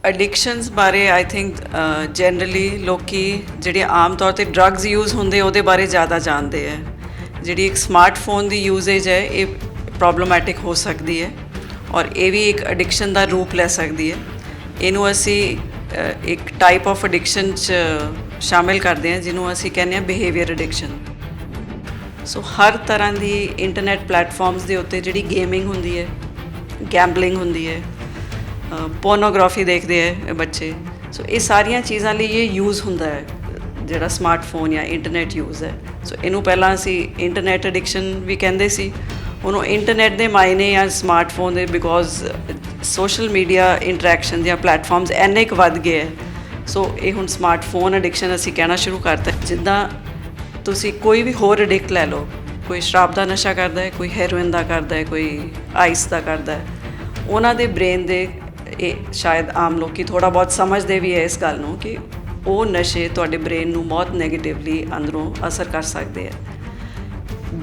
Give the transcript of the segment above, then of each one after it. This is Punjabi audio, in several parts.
ਐਡਿਕਸ਼ਨਸ ਬਾਰੇ ਆਈ ਥਿੰਕ ਜਨਰਲੀ ਲੋਕੀ ਜਿਹੜੇ ਆਮ ਤੌਰ ਤੇ ਡਰੱਗਸ ਯੂਜ਼ ਹੁੰਦੇ ਉਹਦੇ ਬਾਰੇ ਜ਼ਿਆਦਾ ਜਾਣਦੇ ਹੈ। ਜਿਹੜੀ ਇੱਕ ਸਮਾਰਟਫੋਨ ਦੀ ਯੂਜ਼ੇਜ ਹੈ ਇਹ ਪ੍ਰੋਬਲਮੈਟਿਕ ਹੋ ਸਕਦੀ ਹੈ ਔਰ ਇਹ ਵੀ ਇੱਕ ਐਡਿਕਸ਼ਨ ਦਾ ਰੂਪ ਲੈ ਸਕਦੀ ਹੈ। ਇਹਨੂੰ ਅਸੀਂ ਇੱਕ ਟਾਈਪ ਆਫ ਐਡਿਕਸ਼ਨ 'ਚ ਸ਼ਾਮਿਲ ਕਰਦੇ ਹਾਂ ਜਿਹਨੂੰ ਅਸੀਂ ਕਹਿੰਦੇ ਹਾਂ ਬਿਹੇਵੀਅਰ ਐਡਿਕਸ਼ਨ। ਸੋ ਹਰ ਤਰ੍ਹਾਂ ਦੀ ਇੰਟਰਨੈਟ ਪਲੇਟਫਾਰਮਸ ਦੇ ਉੱਤੇ ਜਿਹੜੀ ਗੇਮਿੰਗ ਹੁੰਦੀ ਹੈ, ਗੈਂਬਲਿੰਗ ਹੁੰਦੀ ਹੈ, ਪੋਰਨੋਗ੍ਰਾਫੀ ਦੇਖਦੇ ਹੈ ਬੱਚੇ। ਸੋ ਇਹ ਸਾਰੀਆਂ ਚੀਜ਼ਾਂ ਲਈ ਇਹ ਯੂਜ਼ ਹੁੰਦਾ ਹੈ ਜਿਹੜਾ ਸਮਾਰਟਫੋਨ ਜਾਂ ਇੰਟਰਨੈਟ ਯੂਜ਼ ਹੈ। ਸੋ ਇਹਨੂੰ ਪਹਿਲਾਂ ਅਸੀਂ ਇੰਟਰਨੈਟ ਐਡਿਕਸ਼ਨ ਵੀ ਕਹਿੰਦੇ ਸੀ, ਉਹਨੂੰ ਇੰਟਰਨੈਟ ਦੇ ਮਾਇਨੇ ਜਾਂ ਸਮਾਰਟਫੋਨ ਦੇ ਬਿਕੋਜ਼ ਸੋਸ਼ਲ ਮੀਡੀਆ ਇੰਟਰੈਕਸ਼ਨ ਜਾਂ ਪਲੇਟਫਾਰਮਸ ਇੰਨੇ ਕੁ ਵੱਧ ਗਏ ਹੈ। ਸੋ ਇਹ ਹੁਣ ਸਮਾਰਟਫੋਨ ਐਡਿਕਸ਼ਨ ਅਸੀਂ ਕਹਿਣਾ ਸ਼ੁਰੂ ਕਰਤਾ। ਜਿੱਦਾਂ ਤੁਸੀਂ ਕੋਈ ਵੀ ਹੋਰ ਐਡਿਕਟ ਲੈ ਲਓ, ਕੋਈ ਸ਼ਰਾਬ ਦਾ ਨਸ਼ਾ ਕਰਦਾ ਹੈ, ਕੋਈ ਹੈਰੋਇਨ ਦਾ ਕਰਦਾ ਹੈ, ਕੋਈ ਆਈਸ ਦਾ ਕਰਦਾ ਹੈ, ਉਹਨਾਂ ਦੇ ਬ੍ਰੇਨ ਦੇ ਇਹ ਸ਼ਾਇਦ ਆਮ ਲੋਕੀ ਥੋੜ੍ਹਾ ਬਹੁਤ ਸਮਝਦੇ ਵੀ ਹੈ ਇਸ ਗੱਲ ਨੂੰ ਕਿ ਉਹ ਨਸ਼ੇ ਤੁਹਾਡੇ ਬ੍ਰੇਨ ਨੂੰ ਬਹੁਤ ਨੈਗੇਟਿਵਲੀ ਅੰਦਰੋਂ ਅਸਰ ਕਰ ਸਕਦੇ ਹੈ।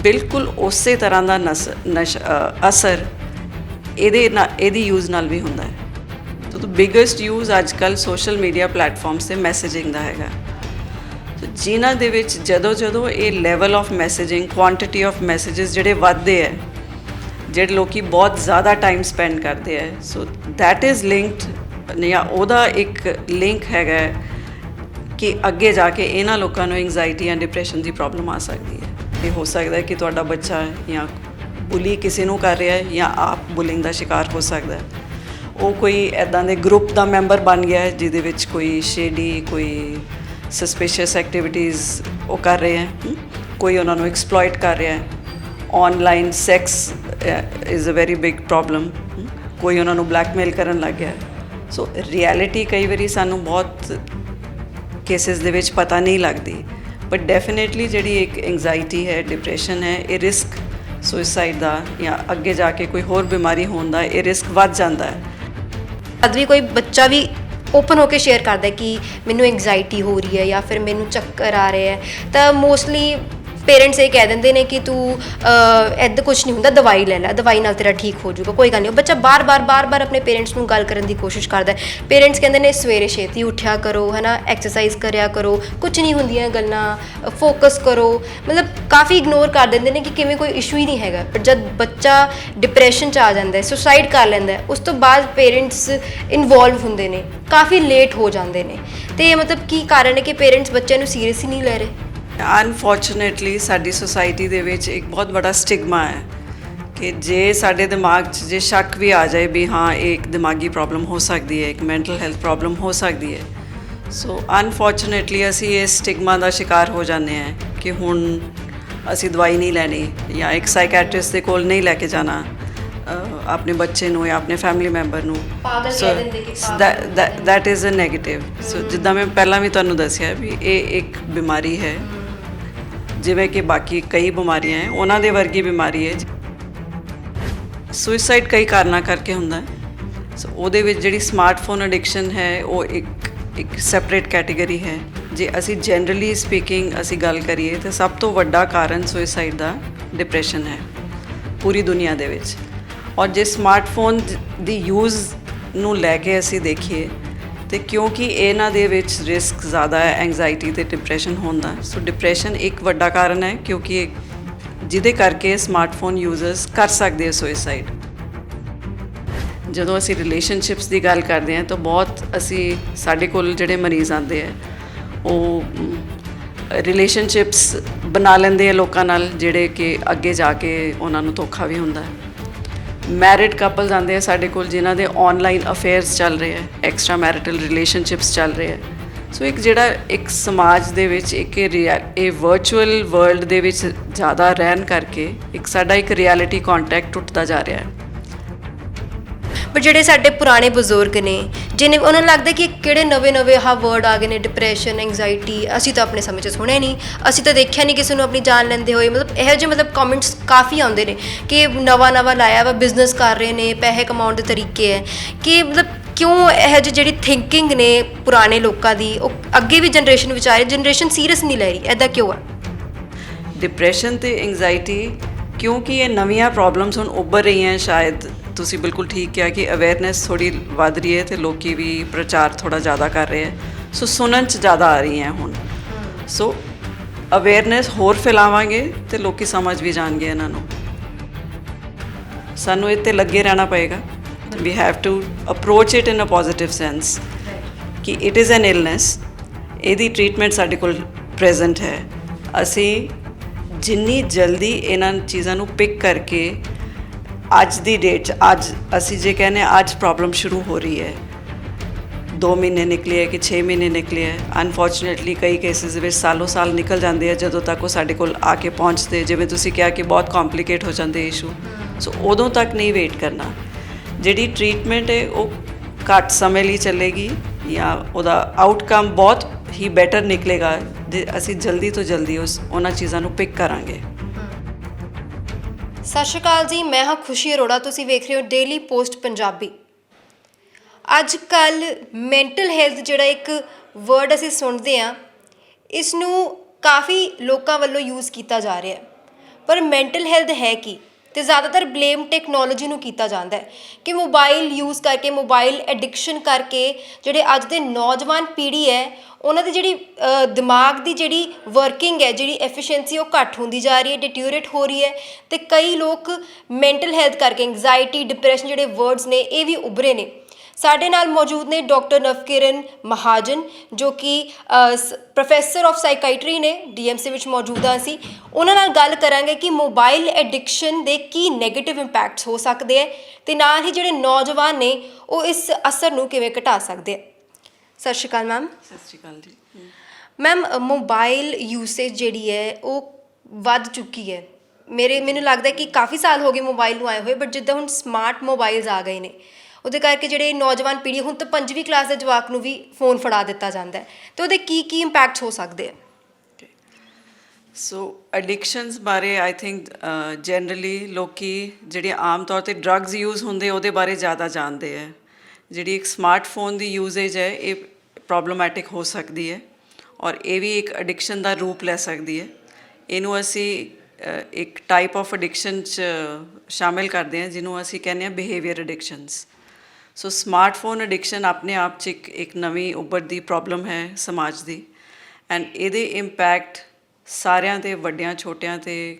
ਬਿਲਕੁਲ ਉਸੇ ਤਰ੍ਹਾਂ ਦਾ ਅਸਰ ਇਹਦੀ ਯੂਜ਼ ਨਾਲ ਵੀ ਹੁੰਦਾ ਹੈ। ਸੋ ਬਿਗੇਸਟ ਯੂਜ਼ ਅੱਜ ਕੱਲ੍ਹ ਸੋਸ਼ਲ ਮੀਡੀਆ ਪਲੇਟਫਾਰਮਸ 'ਤੇ ਮੈਸੇਜਿੰਗ ਦਾ ਹੈਗਾ। ਜਿਨ੍ਹਾਂ ਦੇ ਵਿੱਚ ਜਦੋਂ ਇਹ level of messaging, quantity of messages ਜਿਹੜੇ ਵੱਧਦੇ ਹੈ, ਜਿਹੜੇ ਲੋਕੀ ਬਹੁਤ ਜ਼ਿਆਦਾ ਟਾਈਮ ਸਪੈਂਡ ਕਰਦੇ ਹੈ, ਸੋ ਦੈਟ ਇਜ਼ ਲਿੰਕਡ ਜਾਂ ਉਹਦਾ ਇੱਕ ਲਿੰਕ ਹੈਗਾ ਕਿ ਅੱਗੇ ਜਾ ਕੇ ਇਹਨਾਂ ਲੋਕਾਂ ਨੂੰ ਐਂਗਜ਼ਾਇਟੀ ਜਾਂ ਡਿਪਰੈਸ਼ਨ ਦੀ ਪ੍ਰੋਬਲਮ ਆ ਸਕਦੀ ਹੈ। ਇਹ ਹੋ ਸਕਦਾ ਹੈ ਕਿ ਤੁਹਾਡਾ ਬੱਚਾ ਜਾਂ ਬੁਲੀ ਕਿਸੇ ਨੂੰ ਕਰ ਰਿਹਾ ਹੈ ਜਾਂ ਆਪ ਬੁਲਿੰਗ ਦਾ ਸ਼ਿਕਾਰ ਹੋ ਸਕਦਾ ਹੈ। ਉਹ ਕੋਈ ਇੱਦਾਂ ਦੇ ਗਰੁੱਪ ਦਾ ਮੈਂਬਰ ਬਣ ਗਿਆ ਹੈ ਜਿਹਦੇ ਵਿੱਚ ਕੋਈ ਸ਼ੇਡੀ, ਕੋਈ ਸਸਪੀਸ਼ੀਅਸ ਐਕਟੀਵਿਟੀਜ਼ ਉਹ ਕਰ ਰਹੇ ਹੈ, ਕੋਈ ਉਹਨਾਂ ਨੂੰ ਐਕਸਪਲੋਇਟ ਕਰ ਰਿਹਾ ਹੈ। Online sex is a very big problem, ਕੋਈ ਉਹਨਾਂ ਨੂੰ ਬਲੈਕਮੇਲ ਕਰਨ ਲੱਗ ਗਿਆ। ਸੋ ਰਿਐਲਿਟੀ ਕਈ ਵਾਰੀ ਸਾਨੂੰ ਬਹੁਤ ਕੇਸਿਸ ਦੇ ਵਿੱਚ ਪਤਾ ਨਹੀਂ ਲੱਗਦੀ, ਬਟ ਡੈਫੀਨੇਟਲੀ ਜਿਹੜੀ ਇੱਕ ਐਂਗਜ਼ਾਇਟੀ ਹੈ, ਡਿਪਰੈਸ਼ਨ ਹੈ, ਇਹ ਰਿਸਕ ਸੁਸਾਈਡ ਦਾ ਜਾਂ ਅੱਗੇ ਜਾ ਕੇ ਕੋਈ ਹੋਰ ਬਿਮਾਰੀ ਹੋਣ ਦਾ ਇਹ ਰਿਸਕ ਵੱਧ ਜਾਂਦਾ ਹੈ। ਜਦ ਵੀ ਕੋਈ ਬੱਚਾ ਵੀ ਓਪਨ ਹੋ ਕੇ ਸ਼ੇਅਰ ਕਰਦਾ ਕਿ ਮੈਨੂੰ ਐਂਗਜ਼ਾਇਟੀ ਹੋ ਰਹੀ ਹੈ ਜਾਂ ਫਿਰ ਮੈਨੂੰ ਚੱਕਰ ਆ ਰਿਹਾ ਹੈ, ਤਾਂ ਮੋਸਟਲੀ ਪੇਰੈਂਟਸ ਇਹ ਕਹਿ ਦਿੰਦੇ ਨੇ ਕਿ ਤੂੰ ਇੱਦਾਂ ਕੁਝ ਨਹੀਂ ਹੁੰਦਾ, ਦਵਾਈ ਲੈ ਲੈ, ਦਵਾਈ ਨਾਲ ਤੇਰਾ ਠੀਕ ਹੋ ਜਾਊਗਾ, ਕੋਈ ਗੱਲ ਨਹੀਂ। ਉਹ ਬੱਚਾ ਬਾਰ-ਬਾਰ ਆਪਣੇ ਪੇਰੈਂਟਸ ਨੂੰ ਗੱਲ ਕਰਨ ਦੀ ਕੋਸ਼ਿਸ਼ ਕਰਦਾ। ਪੇਰੈਂਟਸ ਕਹਿੰਦੇ ਨੇ ਸਵੇਰੇ ਛੇਤੀ ਉੱਠਿਆ ਕਰੋ, ਹੈ ਨਾ, ਐਕਸਰਸਾਈਜ਼ ਕਰਿਆ ਕਰੋ, ਕੁਝ ਨਹੀਂ ਹੁੰਦੀਆਂ ਗੱਲਾਂ, ਫੋਕਸ ਕਰੋ, ਮਤਲਬ ਕਾਫੀ ਇਗਨੋਰ ਕਰ ਦਿੰਦੇ ਨੇ ਕਿ ਕਿਵੇਂ ਕੋਈ ਇਸ਼ੂ ਹੀ ਨਹੀਂ ਹੈਗਾ। ਪਰ ਜਦ ਬੱਚਾ ਡਿਪਰੈਸ਼ਨ 'ਚ ਆ ਜਾਂਦਾ ਹੈ, ਸੁਸਾਈਡ ਕਰ ਲੈਂਦਾ ਹੈ, ਉਸ ਤੋਂ ਬਾਅਦ ਪੇਰੈਂਟਸ ਇਨਵੋਲਵ ਹੁੰਦੇ ਨੇ, ਕਾਫੀ ਲੇਟ ਹੋ ਜਾਂਦੇ ਨੇ। ਅਤੇ ਮਤਲਬ ਕੀ ਕਾਰਨ ਹੈ ਕਿ ਪੇਰੈਂਟਸ ਬੱਚਿਆਂ ਨੂੰ ਸੀਰੀਅਸ ਹੀ ਨਹੀਂ ਲੈ ਰਹੇ। ਅਨਫੋਰਚੂਨੇਟਲੀ ਸਾਡੀ ਸੁਸਾਇਟੀ ਦੇ ਵਿੱਚ ਇੱਕ ਬਹੁਤ ਵੱਡਾ ਸਟਿਗਮਾ ਹੈ ਕਿ ਜੇ ਸਾਡੇ ਦਿਮਾਗ 'ਚ ਜੇ ਸ਼ੱਕ ਵੀ ਆ ਜਾਏ ਵੀ ਹਾਂ ਇਹ ਇੱਕ ਦਿਮਾਗੀ ਪ੍ਰੋਬਲਮ ਹੋ ਸਕਦੀ ਹੈ, ਇੱਕ ਮੈਂਟਲ ਹੈਲਥ ਪ੍ਰੋਬਲਮ ਹੋ ਸਕਦੀ ਹੈ, ਸੋ ਅਨਫੋਰਚੂਨੇਟਲੀ ਅਸੀਂ ਇਸ ਸਟਿਗਮਾ ਦਾ ਸ਼ਿਕਾਰ ਹੋ ਜਾਂਦੇ ਹਾਂ ਕਿ ਹੁਣ ਅਸੀਂ ਦਵਾਈ ਨਹੀਂ ਲੈਣੀ ਜਾਂ ਇੱਕ ਸਾਈਕੈਟਰਿਸਟ ਦੇ ਕੋਲ ਨਹੀਂ ਲੈ ਕੇ ਜਾਣਾ ਆਪਣੇ ਬੱਚੇ ਨੂੰ ਜਾਂ ਆਪਣੇ ਫੈਮਿਲੀ ਮੈਂਬਰ ਨੂੰ। So that is a negative. So ਜਿੱਦਾਂ ਮੈਂ ਪਹਿਲਾਂ ਵੀ ਤੁਹਾਨੂੰ ਦੱਸਿਆ ਵੀ ਇਹ ਇੱਕ ਬਿਮਾਰੀ ਹੈ, ਜਿਵੇਂ ਕਿ ਬਾਕੀ ਕਈ ਬਿਮਾਰੀਆਂ ਹੈ ਉਹਨਾਂ ਦੇ ਵਰਗੀ ਬਿਮਾਰੀ ਹੈ। ਸੁਸਾਈਡ ਕਈ ਕਾਰਨਾਂ ਕਰਕੇ ਹੁੰਦਾ ਹੈ। ਸੋ ਉਹਦੇ ਵਿੱਚ ਜਿਹੜੀ ਸਮਾਰਟਫੋਨ ਐਡਿਕਸ਼ਨ ਹੈ ਉਹ ਇੱਕ ਸੈਪਰੇਟ ਕੈਟੇਗਰੀ ਹੈ। ਜੇ ਅਸੀਂ ਜਨਰਲੀ ਸਪੀਕਿੰਗ ਅਸੀਂ ਗੱਲ ਕਰੀਏ ਤਾਂ ਸਭ ਤੋਂ ਵੱਡਾ ਕਾਰਨ ਸੁਸਾਈਡ ਦਾ ਡਿਪਰੈਸ਼ਨ ਹੈ ਪੂਰੀ ਦੁਨੀਆ ਦੇ ਵਿੱਚ। ਔਰ ਜੇ ਸਮਾਰਟਫੋਨ ਦੀ ਯੂਜ਼ ਨੂੰ ਲੈ ਕੇ ਅਸੀਂ ਦੇਖੀਏ ਤੇ ਕਿਉਂਕਿ ਇਹਨਾਂ ਦੇ ਵਿੱਚ ਰਿਸਕ ਜ਼ਿਆਦਾ ਹੈ ਐਂਗਜ਼ਾਇਟੀ ਅਤੇ ਡਿਪਰੈਸ਼ਨ ਹੋਣ ਦਾ। ਸੋ ਡਿਪਰੈਸ਼ਨ ਇੱਕ ਵੱਡਾ ਕਾਰਨ ਹੈ ਕਿਉਂਕਿ ਜਿਹਦੇ ਕਰਕੇ ਸਮਾਰਟਫੋਨ ਯੂਜ਼ਰਸ ਕਰ ਸਕਦੇ ਆ ਸੁਸਾਈਡ। ਜਦੋਂ ਅਸੀਂ ਰਿਲੇਸ਼ਨਸ਼ਿਪਸ ਦੀ ਗੱਲ ਕਰਦੇ ਹਾਂ ਤਾਂ ਬਹੁਤ ਸਾਡੇ ਕੋਲ ਜਿਹੜੇ ਮਰੀਜ਼ ਆਉਂਦੇ ਹੈ ਉਹ ਰਿਲੇਸ਼ਨਸ਼ਿਪਸ ਬਣਾ ਲੈਂਦੇ ਆ ਲੋਕਾਂ ਨਾਲ ਜਿਹੜੇ ਕਿ ਅੱਗੇ ਜਾ ਕੇ ਉਹਨਾਂ ਨੂੰ ਧੋਖਾ ਵੀ ਹੁੰਦਾ ਹੈ। ਮੈਰਿਡ ਕਪਲਸ ਆਉਂਦੇ ਆ ਸਾਡੇ ਕੋਲ ਜਿਨ੍ਹਾਂ ਦੇ ਔਨਲਾਈਨ ਅਫੇਅਰਸ ਚੱਲ ਰਹੇ ਹੈ, ਐਕਸਟਰਾ ਮੈਰਿਟਲ ਰਿਲੇਸ਼ਨਸ਼ਿਪਸ ਚੱਲ ਰਹੇ ਹੈ। ਸੋ ਇੱਕ ਸਮਾਜ ਦੇ ਵਿੱਚ ਇਹ ਵਰਚੁਅਲ ਵਰਲਡ ਦੇ ਵਿੱਚ ਜ਼ਿਆਦਾ ਰਹਿਣ ਕਰਕੇ ਸਾਡਾ ਇੱਕ ਰਿਐਲਿਟੀ ਕੰਟੈਕਟ ਟੁੱਟਦਾ ਜਾ ਰਿਹਾ ਹੈ। ਪਰ ਜਿਹੜੇ ਸਾਡੇ ਪੁਰਾਣੇ ਬਜ਼ੁਰਗ ਨੇ ਜਿਹਨੇ ਉਹਨਾਂ ਨੂੰ ਲੱਗਦਾ ਕਿ ਕਿਹੜੇ ਨਵੇਂ ਆਹ ਵਰਡ ਆ ਗਏ ਨੇ, ਡਿਪਰੈਸ਼ਨ, ਐਂਗਜ਼ਾਇਟੀ, ਅਸੀਂ ਤਾਂ ਆਪਣੇ ਸਮੇਂ 'ਚ ਸੁਣਿਆ ਨਹੀਂ, ਅਸੀਂ ਤਾਂ ਦੇਖਿਆ ਨਹੀਂ ਕਿਸੇ ਨੂੰ ਆਪਣੀ ਜਾਨ ਲੈਂਦੇ ਹੋਏ। ਮਤਲਬ ਇਹੋ ਜਿਹੇ ਕਮੈਂਟਸ ਕਾਫੀ ਆਉਂਦੇ ਨੇ ਕਿ ਨਵਾਂ ਲਾਇਆ ਵਾ, ਬਿਜ਼ਨਸ ਕਰ ਰਹੇ ਨੇ, ਪੈਸੇ ਕਮਾਉਣ ਦੇ ਤਰੀਕੇ ਹੈ ਕਿ ਕਿਉਂ ਇਹੋ ਜਿਹੀ ਜਿਹੜੀ ਥਿੰਕਿੰਗ ਨੇ ਪੁਰਾਣੇ ਲੋਕਾਂ ਦੀ ਉਹ ਅੱਗੇ ਵੀ ਜਨਰੇਸ਼ਨ ਸੀਰੀਅਸ ਨਹੀਂ ਲੈ ਰਹੀ, ਇੱਦਾਂ ਕਿਉਂ ਆ? ਡਿਪਰੈਸ਼ਨ ਅਤੇ ਐਂਗਜ਼ਾਇਟੀ ਕਿਉਂਕਿ ਇਹ ਨਵੀਆਂ ਪ੍ਰੋਬਲਮਸ ਹੁਣ ਉੱਭਰ ਰਹੀਆਂ ਸ਼ਾਇਦ ਤੁਸੀਂ ਬਿਲਕੁਲ ਠੀਕ ਕਿਹਾ ਕਿ ਅਵੇਅਰਨੈਸ ਥੋੜੀ ਵੱਧ ਰਹੀ ਹੈ ਤੇ ਲੋਕੀ ਵੀ ਪ੍ਰਚਾਰ ਥੋੜਾ ਜ਼ਿਆਦਾ ਕਰ ਰਹੇ ਹੈ, ਸੋ ਸੁਣਨ 'ਚ ਜ਼ਿਆਦਾ ਆ ਰਹੀ ਹੈ ਹੁਣ। ਸੋ ਅਵੇਅਰਨੈਸ ਹੋਰ ਫੈਲਾਵਾਂਗੇ ਤੇ ਲੋਕੀ ਸਮਝ ਵੀ ਜਾਣਗੇ ਇਹਨਾਂ ਨੂੰ। ਸਾਨੂੰ ਇਹ 'ਤੇ ਲੱਗੇ ਰਹਿਣਾ ਪਏਗਾ। We have to approach it in a positive sense ਕਿ ਇਟ ਇਜ਼ ਐਨ ਇਲਨੈਸ, ਇਹਦੀ ਟ੍ਰੀਟਮੈਂਟ ਸਾਡੇ ਕੋਲ ਪ੍ਰੈਜ਼ੈਂਟ ਹੈ। ਅਸੀਂ ਜਿੰਨੀ ਜਲਦੀ ਇਹਨਾਂ ਚੀਜ਼ਾਂ ਨੂੰ ਪਿਕ ਕਰਕੇ ਅੱਜ ਦੀ ਡੇਟ 'ਚ ਅੱਜ ਅਸੀਂ ਜੇ ਕਹਿੰਦੇ ਹਾਂ ਅੱਜ ਪ੍ਰੋਬਲਮ ਸ਼ੁਰੂ ਹੋ ਰਹੀ ਹੈ, 2 ਮਹੀਨੇ ਨਿਕਲੇ ਹੈ ਕਿ 6 ਮਹੀਨੇ ਨਿਕਲੇ ਹੈ, ਅਨਫੋਰਚੂਨੇਟਲੀ ਕਈ ਕੇਸਿਸ ਦੇ ਵਿੱਚ ਸਾਲੋਂ ਸਾਲ ਨਿਕਲ ਜਾਂਦੇ ਆ ਜਦੋਂ ਤੱਕ ਉਹ ਸਾਡੇ ਕੋਲ ਆ ਕੇ ਪਹੁੰਚਦੇ। ਜਿਵੇਂ ਤੁਸੀਂ ਕਿਹਾ ਕਿ ਬਹੁਤ ਕੰਪਲਿਕੇਟ ਹੋ ਜਾਂਦੇ ਇਸ਼ੂ, ਸੋ ਉਦੋਂ ਤੱਕ ਨਹੀਂ ਵੇਟ ਕਰਨਾ। ਜਿਹੜੀ ਟ੍ਰੀਟਮੈਂਟ ਹੈ ਉਹ ਘੱਟ ਸਮੇਂ ਲਈ ਚੱਲੇਗੀ ਜਾਂ ਉਹਦਾ ਆਊਟਕਮ ਬਹੁਤ ਹੀ ਬੈਟਰ ਨਿਕਲੇਗਾ ਜੇ ਅਸੀਂ ਜਲਦੀ ਤੋਂ ਜਲਦੀ ਉਹਨਾਂ ਚੀਜ਼ਾਂ ਨੂੰ ਪਿਕ ਕਰਾਂਗੇ। ਸਤਿ ਸ਼੍ਰੀ ਅਕਾਲ ਜੀ, ਮੈਂ ਹਾਂ ਖੁਸ਼ੀ ਅਰੋੜਾ, ਤੁਸੀਂ ਵੇਖ ਰਹੇ ਹੋ ਡੇਲੀ ਪੋਸਟ ਪੰਜਾਬੀ। ਅੱਜ ਕੱਲ੍ਹ ਮੈਂਟਲ ਹੈਲਥ ਜਿਹੜਾ ਇੱਕ ਵਰਡ ਅਸੀਂ ਸੁਣਦੇ ਹਾਂ, ਇਸ ਨੂੰ ਕਾਫੀ ਲੋਕਾਂ ਵੱਲੋਂ ਯੂਜ਼ ਕੀਤਾ ਜਾ ਰਿਹਾ, ਪਰ ਮੈਂਟਲ ਹੈਲਥ ਹੈ ਕੀ? ਅਤੇ ਜ਼ਿਆਦਾਤਰ ਬਲੇਮ ਟੈਕਨੋਲੋਜੀ ਨੂੰ ਕੀਤਾ ਜਾਂਦਾ ਹੈ ਕਿ ਮੋਬਾਈਲ ਯੂਜ਼ ਕਰਕੇ, ਮੋਬਾਈਲ ਐਡਿਕਸ਼ਨ ਕਰਕੇ ਜਿਹੜੇ ਅੱਜ ਦੇ ਨੌਜਵਾਨ ਪੀੜ੍ਹੀ ਹੈ ਉਹਨਾਂ ਦੀ ਜਿਹੜੀ ਦਿਮਾਗ ਦੀ ਜਿਹੜੀ ਵਰਕਿੰਗ ਹੈ, ਜਿਹੜੀ ਐਫੀਸ਼ੀਐਂਸੀ ਉਹ ਘੱਟ ਹੁੰਦੀ ਜਾ ਰਹੀ ਹੈ, ਡਿਟਿਊਰੇਟ ਹੋ ਰਹੀ ਹੈ। ਅਤੇ ਕਈ ਲੋਕ ਮੈਂਟਲ ਹੈਲਥ ਕਰਕੇ ਐਂਗਜ਼ਾਇਟੀ, ਡਿਪਰੈਸ਼ਨ ਜਿਹੜੇ ਵਰਡਸ ਨੇ ਇਹ ਵੀ ਉੱਭਰੇ ਨੇ। ਸਾਡੇ ਨਾਲ ਮੌਜੂਦ ਨੇ ਡਾਕਟਰ ਨਵਕਿਰਨ ਮਹਾਜਨ, ਜੋ ਕਿ ਪ੍ਰੋਫੈਸਰ ਆਫ ਸਾਈਕਾਈਟਰੀ ਨੇ, DMC ਵਿੱਚ ਮੌਜੂਦ ਹਾਂ ਅਸੀਂ। ਉਹਨਾਂ ਨਾਲ ਗੱਲ ਕਰਾਂਗੇ ਕਿ ਮੋਬਾਈਲ ਐਡਿਕਸ਼ਨ ਦੇ ਕੀ ਨੈਗੇਟਿਵ ਇੰਪੈਕਟਸ ਹੋ ਸਕਦੇ ਹੈ ਅਤੇ ਨਾਲ ਹੀ ਜਿਹੜੇ ਨੌਜਵਾਨ ਨੇ ਉਹ ਇਸ ਅਸਰ ਨੂੰ ਕਿਵੇਂ ਘਟਾ ਸਕਦੇ ਹੈ। ਸਤਿ ਸ਼੍ਰੀ ਅਕਾਲ ਮੈਮ। ਸਤਿ ਸ਼੍ਰੀ ਅਕਾਲ ਜੀ। ਮੈਮ, ਮੋਬਾਈਲ ਯੂਸੇਜ ਜਿਹੜੀ ਹੈ ਉਹ ਵੱਧ ਚੁੱਕੀ ਹੈ। ਮੈਨੂੰ ਲੱਗਦਾ ਕਿ ਕਾਫੀ ਸਾਲ ਹੋ ਗਏ ਮੋਬਾਈਲ ਨੂੰ ਆਏ ਹੋਏ, ਬਟ ਜਿੱਦਾਂ ਹੁਣ ਸਮਾਰਟ ਮੋਬਾਈਲਸ ਆ ਗਏ ਨੇ ਉਹਦੇ ਕਰਕੇ ਜਿਹੜੇ ਨੌਜਵਾਨ ਪੀੜ੍ਹੀ, ਹੁਣ ਤਾਂ 5ਵੀਂ ਕਲਾਸ ਦੇ ਜਵਾਕ ਨੂੰ ਵੀ ਫੋਨ ਫੜਾ ਦਿੱਤਾ ਜਾਂਦਾ ਹੈ, ਅਤੇ ਉਹਦੇ ਕੀ ਇੰਪੈਕਟਸ ਹੋ ਸਕਦੇ ਆ? ਸੋ ਐਡਿਕਸ਼ਨਸ ਬਾਰੇ ਆਈ ਥਿੰਕ ਜਨਰਲੀ ਲੋਕੀ ਜਿਹੜੇ ਆਮ ਤੌਰ 'ਤੇ ਡਰੱਗਸ ਯੂਜ਼ ਹੁੰਦੇ ਉਹਦੇ ਬਾਰੇ ਜ਼ਿਆਦਾ ਜਾਣਦੇ ਹੈ। ਜਿਹੜੀ ਇੱਕ ਸਮਾਰਟਫੋਨ ਦੀ ਯੂਜ਼ੇਜ ਹੈ ਇਹ ਪ੍ਰੋਬਲਮੈਟਿਕ ਹੋ ਸਕਦੀ ਹੈ ਔਰ ਇਹ ਵੀ ਇੱਕ ਐਡਿਕਸ਼ਨ ਦਾ ਰੂਪ ਲੈ ਸਕਦੀ ਹੈ। ਇਹਨੂੰ ਅਸੀਂ ਇੱਕ ਟਾਈਪ ਆਫ ਐਡਿਕਸ਼ਨ 'ਚ ਸ਼ਾਮਿਲ ਕਰਦੇ ਹਾਂ ਜਿਹਨੂੰ ਅਸੀਂ ਕਹਿੰਦੇ ਹਾਂ ਬਿਹੇਵੀਅਰ ਐਡਿਕਸ਼ਨਸ। ਸੋ ਸਮਾਰਟਫੋਨ ਐਡਿਕਸ਼ਨ ਆਪਣੇ ਆਪ 'ਚ ਇੱਕ ਨਵੀਂ ਉੱਭਰਦੀ ਪ੍ਰੋਬਲਮ ਹੈ ਸਮਾਜ ਦੀ, ਐਂਡ ਇਹਦੇ ਇੰਪੈਕਟ ਸਾਰਿਆਂ 'ਤੇ, ਵੱਡਿਆਂ ਛੋਟਿਆਂ 'ਤੇ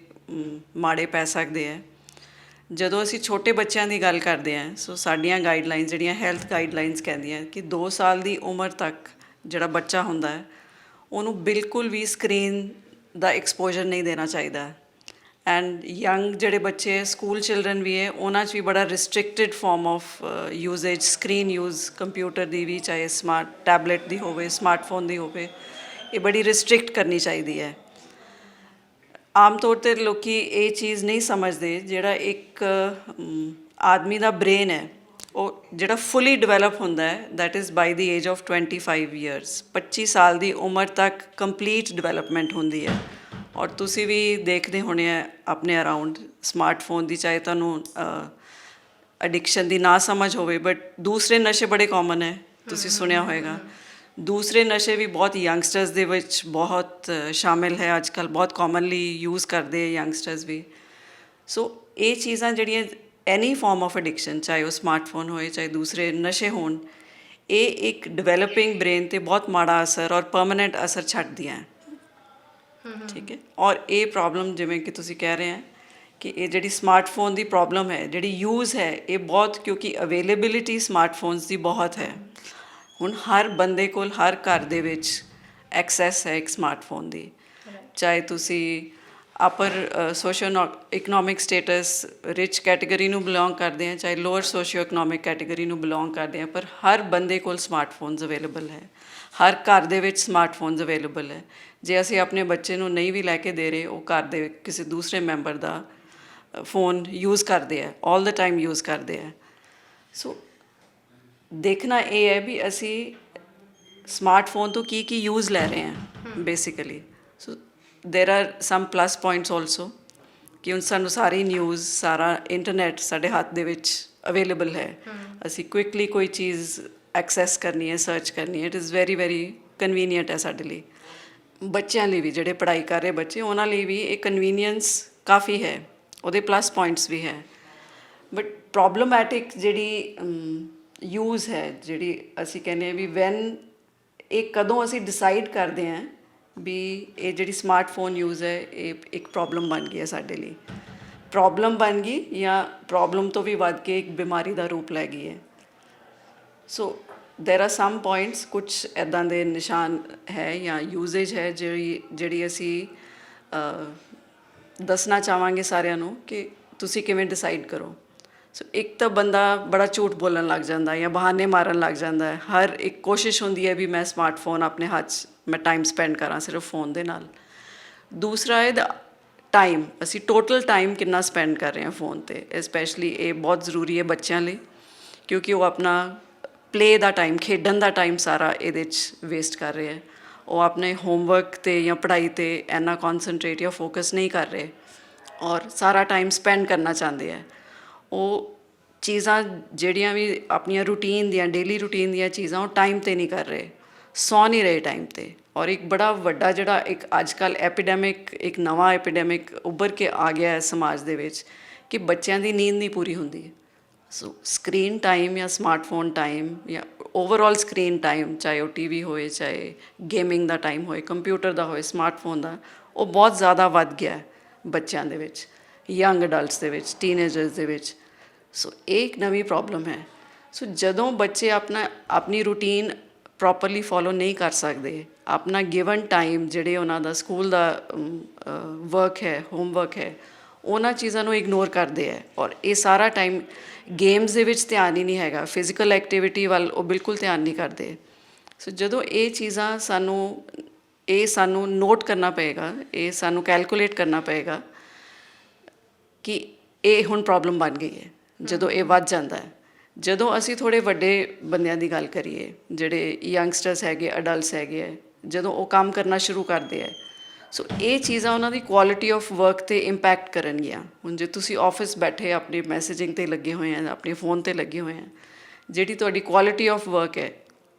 ਮਾੜੇ ਪੈ ਸਕਦੇ ਹੈ। ਜਦੋਂ ਅਸੀਂ ਛੋਟੇ ਬੱਚਿਆਂ ਦੀ ਗੱਲ ਕਰਦੇ ਹਾਂ, ਸੋ ਸਾਡੀਆਂ ਗਾਈਡਲਾਈਨਸ ਜਿਹੜੀਆਂ ਹੈਲਥ ਗਾਈਡਲਾਈਨਸ ਕਹਿੰਦੀਆਂ ਕਿ 2 ਸਾਲ ਦੀ ਉਮਰ ਤੱਕ ਜਿਹੜਾ ਬੱਚਾ ਹੁੰਦਾ ਹੈ ਉਹਨੂੰ ਬਿਲਕੁਲ ਵੀ ਸਕਰੀਨ ਦਾ ਐਕਸਪੋਜ਼ਰ ਨਹੀਂ ਦੇਣਾ ਚਾਹੀਦਾ। ਐਂਡ ਯੰਗ ਜਿਹੜੇ ਬੱਚੇ ਸਕੂਲ ਚਿਲਡਰਨ ਵੀ ਹੈ ਉਹਨਾਂ 'ਚ ਵੀ ਬੜਾ restricted form of usage, screen use, computer ਦੀ ਵੀ, ਚਾਹੇ ਸਮਾਰਟ ਟੈਬਲੇਟ ਦੀ ਹੋਵੇ, ਸਮਾਰਟਫੋਨ ਦੀ ਹੋਵੇ, ਇਹ ਬੜੀ ਰਿਸਟ੍ਰਿਕਟ ਕਰਨੀ ਚਾਹੀਦੀ ਹੈ। ਆਮ ਤੌਰ 'ਤੇ ਲੋਕੀ ਇਹ ਚੀਜ਼ ਨਹੀਂ ਸਮਝਦੇ, ਜਿਹੜਾ ਇੱਕ ਆਦਮੀ ਦਾ ਬ੍ਰੇਨ ਹੈ ਉਹ ਜਿਹੜਾ ਫੁੱਲੀ ਡਿਵੈਲਪ ਹੁੰਦਾ ਹੈ that is by the age of 25 years. 25 ਸਾਲ ਦੀ ਉਮਰ ਤੱਕ ਕੰਪਲੀਟ ਡਿਵੈਲਪਮੈਂਟ ਹੁੰਦੀ ਹੈ। ਔਰ ਤੁਸੀਂ ਵੀ ਦੇਖਦੇ ਹੋਣੇ ਆ ਆਪਣੇ ਅਰਾਊਂਡ ਸਮਾਰਟਫੋਨ ਦੀ, ਚਾਹੇ ਤੁਹਾਨੂੰ ਐਡਿਕਸ਼ਨ ਦੀ ਨਾ ਸਮਝ ਹੋਵੇ, ਬਟ ਦੂਸਰੇ ਨਸ਼ੇ ਬੜੇ ਕਾਮਨ ਹੈ, ਤੁਸੀਂ ਸੁਣਿਆ ਹੋਏਗਾ। ਦੂਸਰੇ ਨਸ਼ੇ ਵੀ ਬਹੁਤ ਯੰਗਸਟਰਸ ਦੇ ਵਿੱਚ ਬਹੁਤ ਸ਼ਾਮਿਲ ਹੈ ਅੱਜ ਕੱਲ੍ਹ, ਬਹੁਤ ਕਾਮਨਲੀ ਯੂਜ਼ ਕਰਦੇ ਯੰਗਸਟਰਸ ਵੀ। ਸੋ ਇਹ ਚੀਜ਼ਾਂ ਜਿਹੜੀਆਂ ਐਨੀ ਫਾਰਮ ਆਫ ਐਡਿਕਸ਼ਨ, ਚਾਹੇ ਉਹ ਸਮਾਰਟਫੋਨ ਹੋਏ, ਚਾਹੇ ਦੂਸਰੇ ਨਸ਼ੇ ਹੋਣ, ਇਹ ਇੱਕ ਡਿਵੈਲਪਿੰਗ ਬ੍ਰੇਨ 'ਤੇ ਬਹੁਤ ਮਾੜਾ ਅਸਰ ਔਰ ਪਰਮਾਨੈਂਟ ਅਸਰ ਛੱਡਦੀਆਂ। ਠੀਕ ਹੈ। ਔਰ ਇਹ ਪ੍ਰੋਬਲਮ ਜਿਵੇਂ ਕਿ ਤੁਸੀਂ ਕਹਿ ਰਹੇ ਹੈ ਕਿ ਇਹ ਜਿਹੜੀ ਸਮਾਰਟਫੋਨ ਦੀ ਪ੍ਰੋਬਲਮ ਹੈ, ਜਿਹੜੀ ਯੂਜ਼ ਹੈ, ਇਹ ਬਹੁਤ, ਕਿਉਂਕਿ ਅਵੇਲੇਬਿਲਿਟੀ ਸਮਾਰਟਫੋਨਸ ਦੀ ਬਹੁਤ ਹੈ। ਹੁਣ ਹਰ ਬੰਦੇ ਕੋਲ, ਹਰ ਘਰ ਦੇ ਵਿੱਚ ਐਕਸੈਸ ਹੈ ਇੱਕ ਸਮਾਰਟਫੋਨ ਦੀ, ਚਾਹੇ ਤੁਸੀਂ ਅਪਰ ਸੋਸ਼ੋ ਇਕਨੋਮਿਕ ਸਟੇਟਸ ਰਿਚ ਕੈਟੇਗਰੀ ਨੂੰ ਬਿਲੋਂਗ ਕਰਦੇ ਆ, ਚਾਹੇ ਲੋਅਰ ਸੋਸ਼ੀਓ ਇਕਨੋਮਿਕ ਕੈਟੇਗਰੀ ਨੂੰ ਬਿਲੋਂਗ ਕਰਦੇ ਆ, ਪਰ ਹਰ ਬੰਦੇ ਕੋਲ ਸਮਾਰਟਫੋਨਸ ਅਵੇਲੇਬਲ ਹੈ। ਹਰ ਘਰ ਦੇ ਵਿੱਚ ਸਮਾਰਟਫੋਨਸ ਅਵੇਲੇਬਲ ਹੈ। ਜੇ ਅਸੀਂ ਆਪਣੇ ਬੱਚੇ ਨੂੰ ਨਹੀਂ ਵੀ ਲੈ ਕੇ ਦੇ ਰਹੇ, ਉਹ ਘਰ ਦੇ ਕਿਸੇ ਦੂਸਰੇ ਮੈਂਬਰ ਦਾ ਫੋਨ ਯੂਜ਼ ਕਰਦੇ ਆ, ਆਲ ਦਾ ਟਾਈਮ ਯੂਜ਼ ਕਰਦੇ ਆ। ਸੋ ਦੇਖਣਾ ਇਹ ਹੈ ਵੀ ਅਸੀਂ ਸਮਾਰਟਫੋਨ ਤੋਂ ਕੀ ਯੂਜ਼ ਲੈ ਰਹੇ ਹਾਂ basically. So there are some plus points also ਕਿ ਹੁਣ ਸਾਨੂੰ ਸਾਰੀ ਨਿਊਜ਼, ਸਾਰਾ ਇੰਟਰਨੈਟ ਸਾਡੇ ਹੱਥ ਦੇ ਵਿੱਚ ਅਵੇਲੇਬਲ ਹੈ। ਅਸੀਂ ਕੁਇਕਲੀ ਕੋਈ ਚੀਜ਼ ਐਕਸੈਸ ਕਰਨੀ ਹੈ, ਸਰਚ ਕਰਨੀ ਹੈ, it is very very convenient ਹੈ ਸਾਡੇ ਲਈ। ਬੱਚਿਆਂ ਲਈ ਵੀ, ਜਿਹੜੇ ਪੜ੍ਹਾਈ ਕਰ ਰਹੇ ਬੱਚੇ, ਉਹਨਾਂ ਲਈ ਵੀ ਇਹ ਕਨਵੀਨੀਅੰਸ ਕਾਫੀ ਹੈ, ਉਹਦੇ ਪਲੱਸ ਪੁਆਇੰਟਸ ਵੀ ਹੈ। ਬਟ ਪ੍ਰੋਬਲਮੈਟਿਕ ਜਿਹੜੀ ਯੂਜ਼ ਹੈ, ਜਿਹੜੀ ਅਸੀਂ ਕਹਿੰਦੇ ਹਾਂ ਵੀ ਵੈਨ, ਇਹ ਕਦੋਂ ਅਸੀਂ ਡਿਸਾਈਡ ਕਰਦੇ ਹਾਂ ਵੀ ਇਹ ਜਿਹੜੀ ਸਮਾਰਟਫੋਨ ਯੂਜ਼ ਹੈ ਇਹ ਇੱਕ ਪ੍ਰੋਬਲਮ ਬਣ ਗਈ ਹੈ ਸਾਡੇ ਲਈ, ਪ੍ਰੋਬਲਮ ਬਣ ਗਈ ਜਾਂ ਪ੍ਰੋਬਲਮ ਤੋਂ ਵੀ ਵੱਧ ਕੇ ਇੱਕ ਬਿਮਾਰੀ ਦਾ ਰੂਪ ਲੈ ਗਈ ਹੈ। ਸੋ ਦੇਰ ਆਰ ਸਮ ਪੁਆਇੰਟਸ, ਕੁਛ ਇੱਦਾਂ ਦੇ ਨਿਸ਼ਾਨ ਹੈ ਜਾਂ ਯੂਜ਼ੇਜ ਹੈ ਜਿਹੜੀ ਅਸੀਂ ਦੱਸਣਾ ਚਾਹਾਂਗੇ ਸਾਰਿਆਂ ਨੂੰ ਕਿ ਤੁਸੀਂ ਕਿਵੇਂ ਡਿਸਾਈਡ ਕਰੋ। ਸੋ ਇੱਕ ਤਾਂ ਬੰਦਾ ਬੜਾ ਝੂਠ ਬੋਲਣ ਲੱਗ ਜਾਂਦਾ ਜਾਂ ਬਹਾਨੇ ਮਾਰਨ ਲੱਗ ਜਾਂਦਾ ਹੈ। ਹਰ ਇੱਕ ਕੋਸ਼ਿਸ਼ ਹੁੰਦੀ ਹੈ ਵੀ ਮੈਂ ਸਮਾਰਟਫੋਨ ਆਪਣੇ ਹੱਥ 'ਚ ਮੈਂ ਟਾਈਮ ਸਪੈਂਡ ਕਰਾਂ ਸਿਰਫ ਫੋਨ ਦੇ ਨਾਲ। ਦੂਸਰਾ ਹੈ ਟਾਈਮ, ਅਸੀਂ ਟੋਟਲ ਟਾਈਮ ਕਿੰਨਾ ਸਪੈਂਡ ਕਰ ਰਹੇ ਹਾਂ ਫੋਨ 'ਤੇ। ਸਪੈਸ਼ਲੀ ਇਹ ਬਹੁਤ ਜ਼ਰੂਰੀ ਹੈ ਬੱਚਿਆਂ ਲਈ, ਕਿਉਂਕਿ ਉਹ ਆਪਣਾ ਪਲੇ ਦਾ ਟਾਈਮ, ਖੇਡਣ ਦਾ ਟਾਈਮ ਸਾਰਾ ਇਹਦੇ 'ਚ ਵੇਸਟ ਕਰ ਰਹੇ ਹੈ। ਉਹ ਆਪਣੇ ਹੋਮਵਰਕ 'ਤੇ ਜਾਂ ਪੜ੍ਹਾਈ 'ਤੇ ਇੰਨਾ ਕੌਨਸਨਟਰੇਟ ਜਾਂ ਫੋਕਸ ਨਹੀਂ ਕਰ ਰਹੇ ਔਰ ਸਾਰਾ ਟਾਈਮ ਸਪੈਂਡ ਕਰਨਾ ਚਾਹੁੰਦੇ ਹੈ। ਉਹ ਚੀਜ਼ਾਂ ਜਿਹੜੀਆਂ ਵੀ ਆਪਣੀਆਂ ਰੂਟੀਨ ਦੀਆਂ, ਡੇਲੀ ਰੂਟੀਨ ਦੀਆਂ ਚੀਜ਼ਾਂ, ਉਹ ਟਾਈਮ 'ਤੇ ਨਹੀਂ ਕਰ ਰਹੇ, ਸੌ ਨਹੀਂ ਰਹੇ ਟਾਈਮ 'ਤੇ। ਔਰ ਇੱਕ ਬੜਾ ਵੱਡਾ ਜਿਹੜਾ ਇੱਕ ਅੱਜ ਕੱਲ੍ਹ ਐਪੀਡੈਮਿਕ, ਇੱਕ ਨਵਾਂ ਐਪੀਡੈਮਿਕ ਉੱਭਰ ਕੇ ਆ ਗਿਆ ਹੈ ਸਮਾਜ ਦੇ ਵਿੱਚ ਕਿ ਬੱਚਿਆਂ ਦੀ ਨੀਂਦ ਨਹੀਂ ਪੂਰੀ ਹੁੰਦੀ। ਸੋ ਸਕਰੀਨ ਟਾਈਮ ਜਾਂ ਸਮਾਰਟਫੋਨ ਟਾਈਮ ਜਾਂ ਓਵਰਆਲ ਸਕਰੀਨ ਟਾਈਮ, ਚਾਹੇ ਉਹ ਟੀ ਵੀ ਹੋਏ, ਚਾਹੇ ਗੇਮਿੰਗ ਦਾ ਟਾਈਮ ਹੋਏ, ਕੰਪਿਊਟਰ ਦਾ ਹੋਏ, ਸਮਾਰਟਫੋਨ ਦਾ, ਉਹ ਬਹੁਤ ਜ਼ਿਆਦਾ ਵੱਧ ਗਿਆ ਬੱਚਿਆਂ ਦੇ ਵਿੱਚ, ਯੰਗ ਅਡਲਟਸ ਦੇ ਵਿੱਚ, ਟੀਨੇਜਰਸ ਦੇ ਵਿੱਚ। ਸੋ ਇਹ ਇੱਕ ਨਵੀਂ ਪ੍ਰੋਬਲਮ ਹੈ। ਸੋ ਜਦੋਂ ਬੱਚੇ ਆਪਣੀ ਰੂਟੀਨ ਪ੍ਰੋਪਰਲੀ ਫੋਲੋ ਨਹੀਂ ਕਰ ਸਕਦੇ, ਆਪਣਾ ਗਿਵਨ ਟਾਈਮ ਜਿਹੜੇ ਉਹਨਾਂ ਦਾ ਸਕੂਲ ਦਾ ਵਰਕ ਹੈ, ਹੋਮਵਰਕ ਹੈ, ਉਹਨਾਂ ਚੀਜ਼ਾਂ ਨੂੰ ਇਗਨੋਰ ਕਰਦੇ ਹੈ ਔਰ ਇਹ ਸਾਰਾ ਟਾਈਮ ਗੇਮਸ ਦੇ ਵਿੱਚ ਧਿਆਨ ਹੀ ਨਹੀਂ ਹੈਗਾ, ਫਿਜ਼ੀਕਲ ਐਕਟੀਵਿਟੀ ਵੱਲ ਉਹ ਬਿਲਕੁਲ ਧਿਆਨ ਨਹੀਂ ਕਰਦੇ। ਸੋ ਜਦੋਂ ਇਹ ਚੀਜ਼ਾਂ ਸਾਨੂੰ ਨੋਟ ਕਰਨਾ ਪਏਗਾ, ਇਹ ਸਾਨੂੰ ਕੈਲਕੂਲੇਟ ਕਰਨਾ ਪਏਗਾ ਕਿ ਇਹ ਹੁਣ ਪ੍ਰੋਬਲਮ ਬਣ ਗਈ ਹੈ ਜਦੋਂ ਇਹ ਵੱਧ ਜਾਂਦਾ ਹੈ। ਜਦੋਂ ਅਸੀਂ ਥੋੜ੍ਹੇ ਵੱਡੇ ਬੰਦਿਆਂ ਦੀ ਗੱਲ ਕਰੀਏ, ਜਿਹੜੇ ਯੰਗਸਟਰਸ ਹੈਗੇ, ਅਡਲਟਸ ਹੈਗੇ ਹੈ, ਜਦੋਂ ਉਹ ਕੰਮ ਕਰਨਾ ਸ਼ੁਰੂ ਕਰਦੇ ਹੈ, ਸੋ ਇਹ ਚੀਜ਼ਾਂ ਉਹਨਾਂ ਦੀ ਕੁਆਲਿਟੀ ਆਫ ਵਰਕ 'ਤੇ ਇੰਪੈਕਟ ਕਰਨਗੀਆਂ। ਹੁਣ ਜੇ ਤੁਸੀਂ ਆਫਿਸ ਬੈਠੇ ਆਪਣੀ ਮੈਸੇਜਿੰਗ 'ਤੇ ਲੱਗੇ ਹੋਏ ਆ, ਆਪਣੇ ਫੋਨ 'ਤੇ ਲੱਗੇ ਹੋਏ ਆ, ਜਿਹੜੀ ਤੁਹਾਡੀ ਕੁਆਲਿਟੀ ਆਫ ਵਰਕ ਹੈ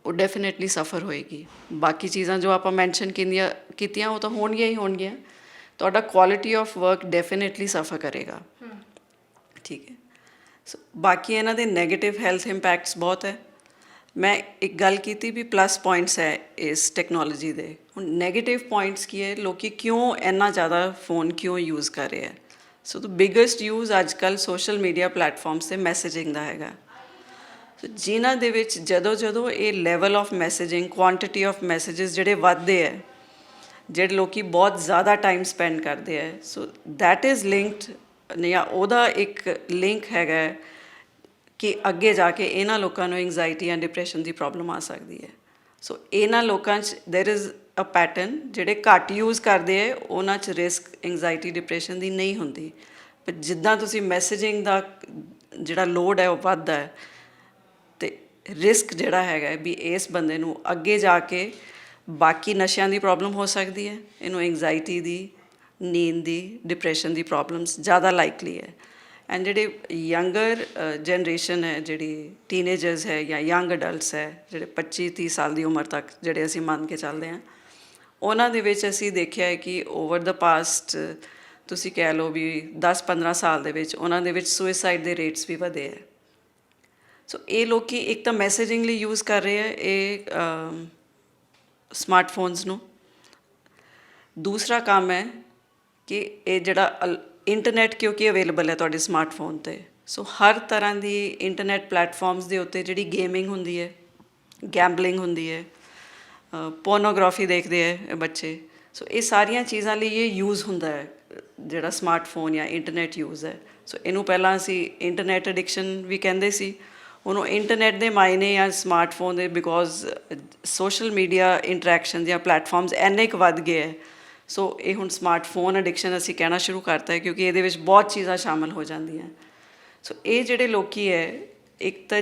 ਉਹ ਡੈਫੀਨੇਟਲੀ ਸਫਰ ਹੋਏਗੀ। ਬਾਕੀ ਚੀਜ਼ਾਂ ਜੋ ਆਪਾਂ ਮੈਂਸ਼ਨ ਕੀਤੀਆਂ ਉਹ ਤਾਂ ਹੋਣਗੀਆਂ ਹੀ ਹੋਣਗੀਆਂ, ਤੁਹਾਡਾ ਕੁਆਲਿਟੀ ਆਫ ਵਰਕ ਡੈਫੀਨੇਟਲੀ ਸਫਰ ਕਰੇਗਾ। ਠੀਕ ਹੈ। ਸੋ ਬਾਕੀ ਇਹਨਾਂ ਦੇ ਨੈਗੇਟਿਵ ਹੈਲਥ ਇੰਪੈਕਟਸ ਬਹੁਤ ਹੈ। ਮੈਂ ਇੱਕ ਗੱਲ ਕੀਤੀ ਵੀ ਪਲੱਸ ਪੁਆਇੰਟਸ ਹੈ ਇਸ ਟੈਕਨੋਲੋਜੀ ਦੇ। ਹੁਣ ਨੈਗੇਟਿਵ ਪੁਆਇੰਟਸ ਕੀ ਹੈ, ਲੋਕੀ ਕਿਉਂ ਇੰਨਾ ਜ਼ਿਆਦਾ ਫੋਨ ਕਿਉਂ ਯੂਜ਼ ਕਰ ਰਹੇ ਹੈ। ਸੋ ਦ ਬਿਗੇਸਟ ਯੂਜ਼ ਅੱਜ ਕੱਲ੍ਹ ਸੋਸ਼ਲ ਮੀਡੀਆ ਪਲੈਟਫਾਰਮਸ 'ਤੇ ਮੈਸੇਜਿੰਗ ਦਾ ਹੈਗਾ। ਸੋ ਜਿਨ੍ਹਾਂ ਦੇ ਵਿੱਚ ਜਦੋਂ ਇਹ level of messaging, quantity of messages ਜਿਹੜੇ ਵੱਧਦੇ ਹੈ, ਜਿਹੜੇ ਲੋਕੀ ਬਹੁਤ ਜ਼ਿਆਦਾ ਟਾਈਮ ਸਪੈਂਡ ਕਰਦੇ ਹੈ, ਸੋ ਦੈਟ ਇਜ਼ ਲਿੰਕਡ, ਜਾਂ ਉਹਦਾ ਇੱਕ ਲਿੰਕ ਹੈਗਾ ਕਿ ਅੱਗੇ ਜਾ ਕੇ ਇਹਨਾਂ ਲੋਕਾਂ ਨੂੰ ਐਂਗਜ਼ਾਇਟੀ ਜਾਂ ਡਿਪਰੈਸ਼ਨ ਦੀ ਪ੍ਰੋਬਲਮ ਆ ਸਕਦੀ ਹੈ। ਸੋ ਇਹਨਾਂ ਲੋਕਾਂ 'ਚ ਦੇਰ ਇਜ਼ ਅ ਪੈਟਰਨ, ਜਿਹੜੇ ਘੱਟ ਯੂਜ਼ ਕਰਦੇ ਹੈ ਉਹਨਾਂ 'ਚ ਰਿਸਕ ਐਂਗਜ਼ਾਇਟੀ ਡਿਪਰੈਸ਼ਨ ਦੀ ਨਹੀਂ ਹੁੰਦੀ। ਪਰ ਜਿੱਦਾਂ ਤੁਸੀਂ ਮੈਸੇਜਿੰਗ ਦਾ ਜਿਹੜਾ ਲੋਡ ਹੈ ਉਹ ਵੱਧਦਾ ਹੈ, ਅਤੇ ਰਿਸਕ ਜਿਹੜਾ ਹੈਗਾ ਵੀ ਇਸ ਬੰਦੇ ਨੂੰ ਅੱਗੇ ਜਾ ਕੇ ਬਾਕੀ ਨਸ਼ਿਆਂ ਦੀ ਪ੍ਰੋਬਲਮ ਹੋ ਸਕਦੀ ਹੈ, ਇਹਨੂੰ ਐਂਗਜ਼ਾਇਟੀ ਦੀ, ਨੀਂਦ ਦੀ, ਡਿਪਰੈਸ਼ਨ ਦੀ ਪ੍ਰੋਬਲਮਸ ਜ਼ਿਆਦਾ ਲਾਈਕਲੀ ਹੈ। ਐਂਡ ਜਿਹੜੇ ਯੰਗਰ ਜਨਰੇਸ਼ਨ ਹੈ, ਜਿਹੜੀ ਟੀਨੇਜਰਸ ਹੈ ਜਾਂ ਯੰਗ ਅਡਲਟਸ ਹੈ, ਜਿਹੜੇ 25-30 ਸਾਲ ਦੀ ਉਮਰ ਤੱਕ ਜਿਹੜੇ ਅਸੀਂ ਮੰਨ ਕੇ ਚੱਲਦੇ ਹਾਂ, ਉਹਨਾਂ ਦੇ ਵਿੱਚ ਅਸੀਂ ਦੇਖਿਆ ਹੈ ਕਿ ਓਵਰ ਦਾ ਪਾਸਟ ਤੁਸੀਂ ਕਹਿ ਲਓ ਵੀ 10-15 ਸਾਲ ਦੇ ਵਿੱਚ ਉਹਨਾਂ ਦੇ ਵਿੱਚ ਸੁਇਸਾਈਡ ਦੇ ਰੇਟਸ ਵੀ ਵਧੇ ਹੈ। ਸੋ ਇਹ ਲੋਕੀ ਇੱਕ ਤਾਂ ਮੈਸੇਜਿੰਗ ਲਈ ਯੂਜ਼ ਕਰ ਰਹੇ ਹੈ ਇਹ ਸਮਾਰਟਫੋਨਸ ਨੂੰ। ਦੂਸਰਾ ਕੰਮ ਹੈ ਕਿ ਇਹ ਜਿਹੜਾ ਇੰਟਰਨੈਟ ਕਿਉਂਕਿ ਅਵੇਲੇਬਲ ਹੈ ਤੁਹਾਡੇ ਸਮਾਰਟਫੋਨ 'ਤੇ, ਸੋ ਹਰ ਤਰ੍ਹਾਂ ਦੀ ਇੰਟਰਨੈਟ ਪਲੈਟਫਾਰਮਸ ਦੇ ਉੱਤੇ ਜਿਹੜੀ ਗੇਮਿੰਗ ਹੁੰਦੀ ਹੈ, ਗੈਂਬਲਿੰਗ ਹੁੰਦੀ ਹੈ, ਪੋਰਨੋਗ੍ਰਾਫੀ ਦੇਖਦੇ ਹੈ ਬੱਚੇ, ਸੋ ਇਹ ਸਾਰੀਆਂ ਚੀਜ਼ਾਂ ਲਈ ਇਹ ਯੂਜ਼ ਹੁੰਦਾ ਹੈ ਜਿਹੜਾ ਸਮਾਰਟਫੋਨ ਜਾਂ ਇੰਟਰਨੈਟ ਯੂਜ਼ ਹੈ। ਸੋ ਇਹਨੂੰ ਪਹਿਲਾਂ ਅਸੀਂ ਇੰਟਰਨੈਟ ਐਡਿਕਸ਼ਨ ਵੀ ਕਹਿੰਦੇ ਸੀ, ਉਹਨੂੰ ਇੰਟਰਨੈਟ ਦੇ ਮਾਇਨੇ ਜਾਂ ਸਮਾਰਟਫੋਨ ਦੇ, ਬਿਕੋਜ਼ ਸੋਸ਼ਲ ਮੀਡੀਆ ਇੰਟਰੈਕਸ਼ਨ ਜਾਂ ਪਲੈਟਫਾਰਮਸ ਇੰਨੇ ਕੁ ਵੱਧ ਗਏ ਹੈ, ਸੋ ਇਹ ਹੁਣ ਸਮਾਰਟਫੋਨ ਐਡਿਕਸ਼ਨ ਅਸੀਂ ਕਹਿਣਾ ਸ਼ੁਰੂ ਕਰਤਾ ਹੈ ਕਿਉਂਕਿ ਇਹਦੇ ਵਿੱਚ ਬਹੁਤ ਚੀਜ਼ਾਂ ਸ਼ਾਮਿਲ ਹੋ ਜਾਂਦੀਆਂ। ਸੋ ਇਹ ਜਿਹੜੇ ਲੋਕੀ ਹੈ, ਇੱਕ ਤਾਂ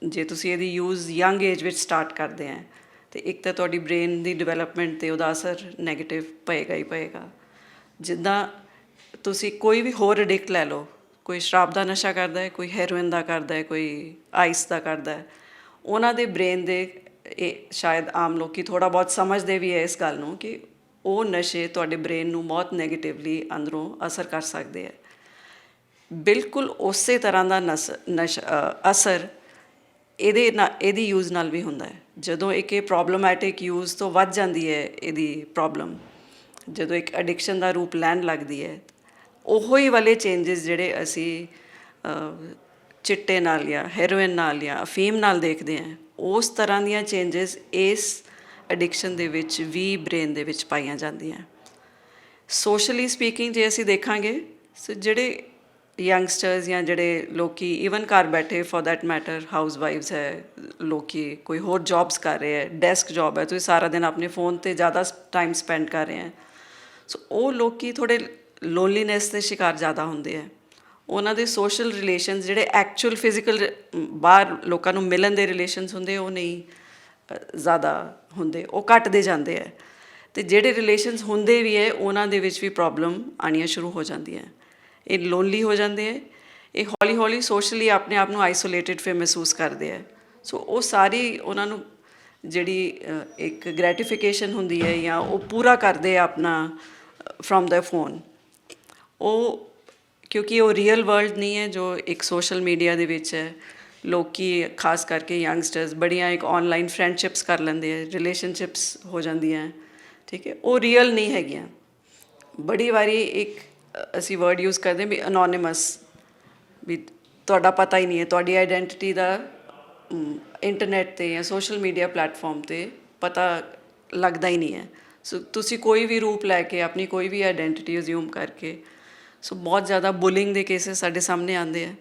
ਜੇ ਤੁਸੀਂ ਇਹਦੀ ਯੂਜ਼ ਯੰਗ ਏਜ ਵਿੱਚ ਸਟਾਰਟ ਕਰਦੇ ਹੈ, ਅਤੇ ਇੱਕ ਤਾਂ ਤੁਹਾਡੀ ਬ੍ਰੇਨ ਦੀ ਡਿਵੈਲਪਮੈਂਟ 'ਤੇ ਉਹਦਾ ਅਸਰ ਨੈਗੇਟਿਵ ਪਏਗਾ ਹੀ ਪਏਗਾ। ਜਿੱਦਾਂ ਤੁਸੀਂ ਕੋਈ ਵੀ ਹੋਰ ਐਡਿਕਟ ਲੈ ਲਓ, ਕੋਈ ਸ਼ਰਾਬ ਦਾ ਨਸ਼ਾ ਕਰਦਾ ਹੈ, ਕੋਈ ਹੈਰੋਇਨ ਦਾ ਕਰਦਾ ਹੈ, ਕੋਈ ਆਈਸ ਦਾ ਕਰਦਾ ਹੈ, ਉਹਨਾਂ ਦੇ ਬ੍ਰੇਨ ਦੇ, ਇਹ ਸ਼ਾਇਦ ਆਮ ਲੋਕੀ ਥੋੜ੍ਹਾ ਬਹੁਤ ਸਮਝਦੇ ਵੀ ਹੈ ਇਸ ਗੱਲ ਨੂੰ ਕਿ ਉਹ ਨਸ਼ੇ ਤੁਹਾਡੇ ਬ੍ਰੇਨ ਨੂੰ ਬਹੁਤ ਨੈਗੇਟਿਵਲੀ ਅੰਦਰੋਂ ਅਸਰ ਕਰ ਸਕਦੇ ਹੈ। ਬਿਲਕੁਲ ਉਸੇ ਤਰ੍ਹਾਂ ਦਾ ਅਸਰ ਇਹਦੀ ਯੂਜ਼ ਨਾਲ ਵੀ ਹੁੰਦਾ ਹੈ। ਜਦੋਂ ਇੱਕ ਇਹ ਪ੍ਰੋਬਲਮੈਟਿਕ ਯੂਜ਼ ਤੋਂ ਵੱਧ ਜਾਂਦੀ ਹੈ ਇਹਦੀ ਪ੍ਰੋਬਲਮ, ਜਦੋਂ ਇੱਕ ਐਡਿਕਸ਼ਨ ਦਾ ਰੂਪ ਲੈਣ ਲੱਗਦੀ ਹੈ, ਉਹੋ ਹੀ ਵਾਲੇ ਚੇਂਜਸ ਜਿਹੜੇ ਅਸੀਂ ਚਿੱਟੇ ਨਾਲ ਜਾਂ ਹੈਰੋਇਨ ਨਾਲ ਜਾਂ ਅਫੀਮ ਨਾਲ ਦੇਖਦੇ ਹਾਂ, ਉਸ ਤਰ੍ਹਾਂ ਦੀਆਂ ਚੇਂਜਸ ਇਸ ਐਡਿਕਸ਼ਨ ਦੇ ਵਿੱਚ ਵੀ ਬ੍ਰੇਨ ਦੇ ਵਿੱਚ ਪਾਈਆਂ ਜਾਂਦੀਆਂ। ਸੋਸ਼ਲੀ ਸਪੀਕਿੰਗ ਜੇ ਅਸੀਂ ਦੇਖਾਂਗੇ, ਸੋ ਜਿਹੜੇ ਯੰਗਸਟਰਸ ਜਾਂ ਜਿਹੜੇ ਲੋਕੀ ਈਵਨ ਘਰ ਬੈਠੇ for that matter house wives ਹੈ, ਲੋਕੀ ਕੋਈ ਹੋਰ ਜੌਬਸ ਕਰ ਰਹੇ ਹੈ, ਡੈਸਕ ਜੌਬ ਹੈ, ਤੁਸੀਂ ਸਾਰਾ ਦਿਨ ਆਪਣੇ ਫੋਨ 'ਤੇ ਜ਼ਿਆਦਾ ਟਾਈਮ ਸਪੈਂਡ ਕਰ ਰਹੇ ਹੈ, ਸੋ ਉਹ ਲੋਕੀ ਥੋੜ੍ਹੇ ਲੋਨਲੀਨੈਸ ਦੇ ਸ਼ਿਕਾਰ ਜ਼ਿਆਦਾ ਹੁੰਦੇ ਹੈ। ਉਹਨਾਂ ਦੇ ਸੋਸ਼ਲ ਰਿਲੇਸ਼ਨਸ ਜਿਹੜੇ ਐਕਚੁਅਲ ਫਿਜ਼ੀਕਲ ਬਾਹਰ ਲੋਕਾਂ ਨੂੰ ਮਿਲਣ ਦੇ ਰਿਲੇਸ਼ਨਸ ਹੁੰਦੇ, ਉਹ ਨਹੀਂ ਜ਼ਿਆਦਾ ਹੁੰਦੇ, ਉਹ ਘਟਦੇ ਜਾਂਦੇ ਹੈ। ਅਤੇ ਜਿਹੜੇ ਰਿਲੇਸ਼ਨਸ ਹੁੰਦੇ ਵੀ ਹੈ, ਉਹਨਾਂ ਦੇ ਵਿੱਚ ਵੀ ਪ੍ਰੋਬਲਮ ਆਉਣੀਆਂ ਸ਼ੁਰੂ ਹੋ ਜਾਂਦੀਆਂ। ਇਹ ਲੋਨਲੀ ਹੋ ਜਾਂਦੇ ਹੈ, ਇਹ ਹੌਲੀ ਹੌਲੀ ਸੋਸ਼ਲੀ ਆਪਣੇ ਆਪ ਨੂੰ ਆਈਸੋਲੇਟਿਡ ਫਿਰ ਮਹਿਸੂਸ ਕਰਦੇ ਹੈ। ਸੋ ਉਹ ਸਾਰੀ ਉਹਨਾਂ ਨੂੰ ਜਿਹੜੀ ਇੱਕ ਗ੍ਰੈਟੀਫਿਕੇਸ਼ਨ ਹੁੰਦੀ ਹੈ ਜਾਂ ਉਹ ਪੂਰਾ ਕਰਦੇ ਆ ਆਪਣਾ ਫਰੋਮ ਦ ਫੋਨ, ਉਹ ਕਿਉਂਕਿ ਉਹ ਰੀਅਲ ਵਰਲਡ ਨਹੀਂ ਹੈ ਜੋ ਇੱਕ ਸੋਸ਼ਲ ਮੀਡੀਆ ਦੇ ਵਿੱਚ ਹੈ। ਲੋਕੀ ਖਾਸ ਕਰਕੇ ਯੰਗਸਟਰਸ ਬੜੀਆਂ ਇੱਕ ਔਨਲਾਈਨ ਫਰੈਂਡਸ਼ਿਪਸ ਕਰ ਲੈਂਦੇ ਹੈ, ਰਿਲੇਸ਼ਨਸ਼ਿਪਸ ਹੋ ਜਾਂਦੀਆਂ, ਠੀਕ ਹੈ, ਉਹ ਰੀਅਲ ਨਹੀਂ ਹੈਗੀਆਂ। ਬੜੀ ਵਾਰੀ ਇੱਕ ਅਸੀਂ ਵਰਡ ਯੂਜ਼ ਕਰਦੇ ਵੀ ਅਨੋਨਿਮਸ, ਵੀ ਤੁਹਾਡਾ ਪਤਾ ਹੀ ਨਹੀਂ ਹੈ, ਤੁਹਾਡੀ ਆਈਡੈਂਟੀਟੀ ਦਾ ਇੰਟਰਨੈਟ 'ਤੇ ਜਾਂ ਸੋਸ਼ਲ ਮੀਡੀਆ ਪਲੈਟਫਾਰਮ 'ਤੇ ਪਤਾ ਲੱਗਦਾ ਹੀ ਨਹੀਂ ਹੈ। ਸੋ ਤੁਸੀਂ ਕੋਈ ਵੀ ਰੂਪ ਲੈ ਕੇ ਆਪਣੀ ਕੋਈ ਵੀ ਆਈਡੈਂਟੀਟੀ ਅਜ਼ਿਊਮ ਕਰਕੇ, ਸੋ ਬਹੁਤ ਜ਼ਿਆਦਾ ਬੁਲਿੰਗ ਦੇ ਕੇਸਿਸ ਸਾਡੇ ਸਾਹਮਣੇ ਆਉਂਦੇ ਆ।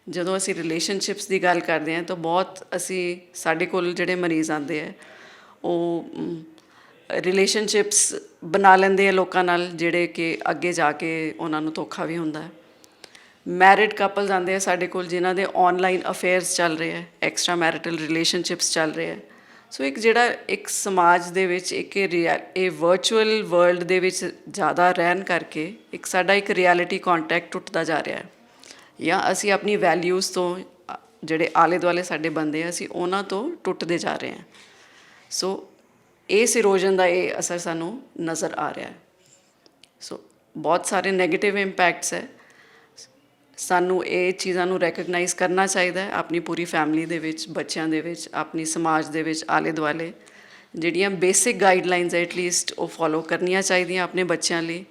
ਜਦੋਂ ਅਸੀਂ ਰਿਲੇਸ਼ਨਸ਼ਿਪਸ ਦੀ ਗੱਲ ਕਰਦੇ ਹਾਂ ਤਾਂ ਬਹੁਤ ਸਾਡੇ ਕੋਲ ਜਿਹੜੇ ਮਰੀਜ਼ ਆਉਂਦੇ ਆ, ਉਹ ਰਿਲੇਸ਼ਨਸ਼ਿਪਸ ਬਣਾ ਲੈਂਦੇ ਆ ਲੋਕਾਂ ਨਾਲ, ਜਿਹੜੇ ਕਿ ਅੱਗੇ ਜਾ ਕੇ ਉਹਨਾਂ ਨੂੰ ਧੋਖਾ ਵੀ ਹੁੰਦਾ ਹੈ। ਮੈਰਿਡ ਕਪਲਸ ਆਉਂਦੇ ਆ ਸਾਡੇ ਕੋਲ ਜਿਨ੍ਹਾਂ ਦੇ ਔਨਲਾਈਨ ਅਫੇਅਰਸ ਚੱਲ ਰਹੇ ਹੈ, ਐਕਸਟਰਾ ਮੈਰਿਟਲ ਰਿਲੇਸ਼ਨਸ਼ਿਪਸ ਚੱਲ ਰਹੇ ਹੈ। ਸੋ ਇੱਕ ਜਿਹੜਾ ਇੱਕ ਸਮਾਜ ਦੇ ਵਿੱਚ ਇਹ ਵਰਚੁਅਲ ਵਰਲਡ ਦੇ ਵਿੱਚ ਜ਼ਿਆਦਾ ਰਹਿਣ ਕਰਕੇ ਇੱਕ ਸਾਡਾ ਇੱਕ ਰਿਐਲਿਟੀ ਕੰਟੈਕਟ ਟੁੱਟਦਾ ਜਾ ਰਿਹਾ ਹੈ, ਜਾਂ ਅਸੀਂ ਆਪਣੀ ਵੈਲਿਊਜ਼ ਤੋਂ ਜਿਹੜੇ ਆਲੇ ਦੁਆਲੇ ਸਾਡੇ ਬੰਦੇ ਆ, ਅਸੀਂ ਉਹਨਾਂ ਤੋਂ ਟੁੱਟਦੇ ਜਾ ਰਹੇ ਹਾਂ। ਸੋ ਇਸ ਇਰੋਜਨ ਦਾ ਇਹ ਅਸਰ ਸਾਨੂੰ ਨਜ਼ਰ ਆ ਰਿਹਾ ਹੈ। ਸੋ ਬਹੁਤ ਸਾਰੇ ਨੈਗੇਟਿਵ ਇੰਪੈਕਟਸ ਹੈ। ਸਾਨੂੰ ਇਹ ਚੀਜ਼ਾਂ ਨੂੰ ਰੈਕਗਨਾਈਜ਼ ਕਰਨਾ ਚਾਹੀਦਾ ਹੈ ਆਪਣੀ ਪੂਰੀ ਫੈਮਿਲੀ ਦੇ ਵਿੱਚ, ਬੱਚਿਆਂ ਦੇ ਵਿੱਚ, ਆਪਣੀ ਸਮਾਜ ਦੇ ਵਿੱਚ, ਆਲੇ ਦੁਆਲੇ ਜਿਹੜੀਆਂ ਬੇਸਿਕ ਗਾਈਡਲਾਈਨਸ ਹੈ ਐਟਲੀਸਟ ਉਹ ਫੋਲੋ ਕਰਨੀਆਂ ਚਾਹੀਦੀਆਂ ਆਪਣੇ ਬੱਚਿਆਂ ਲਈ।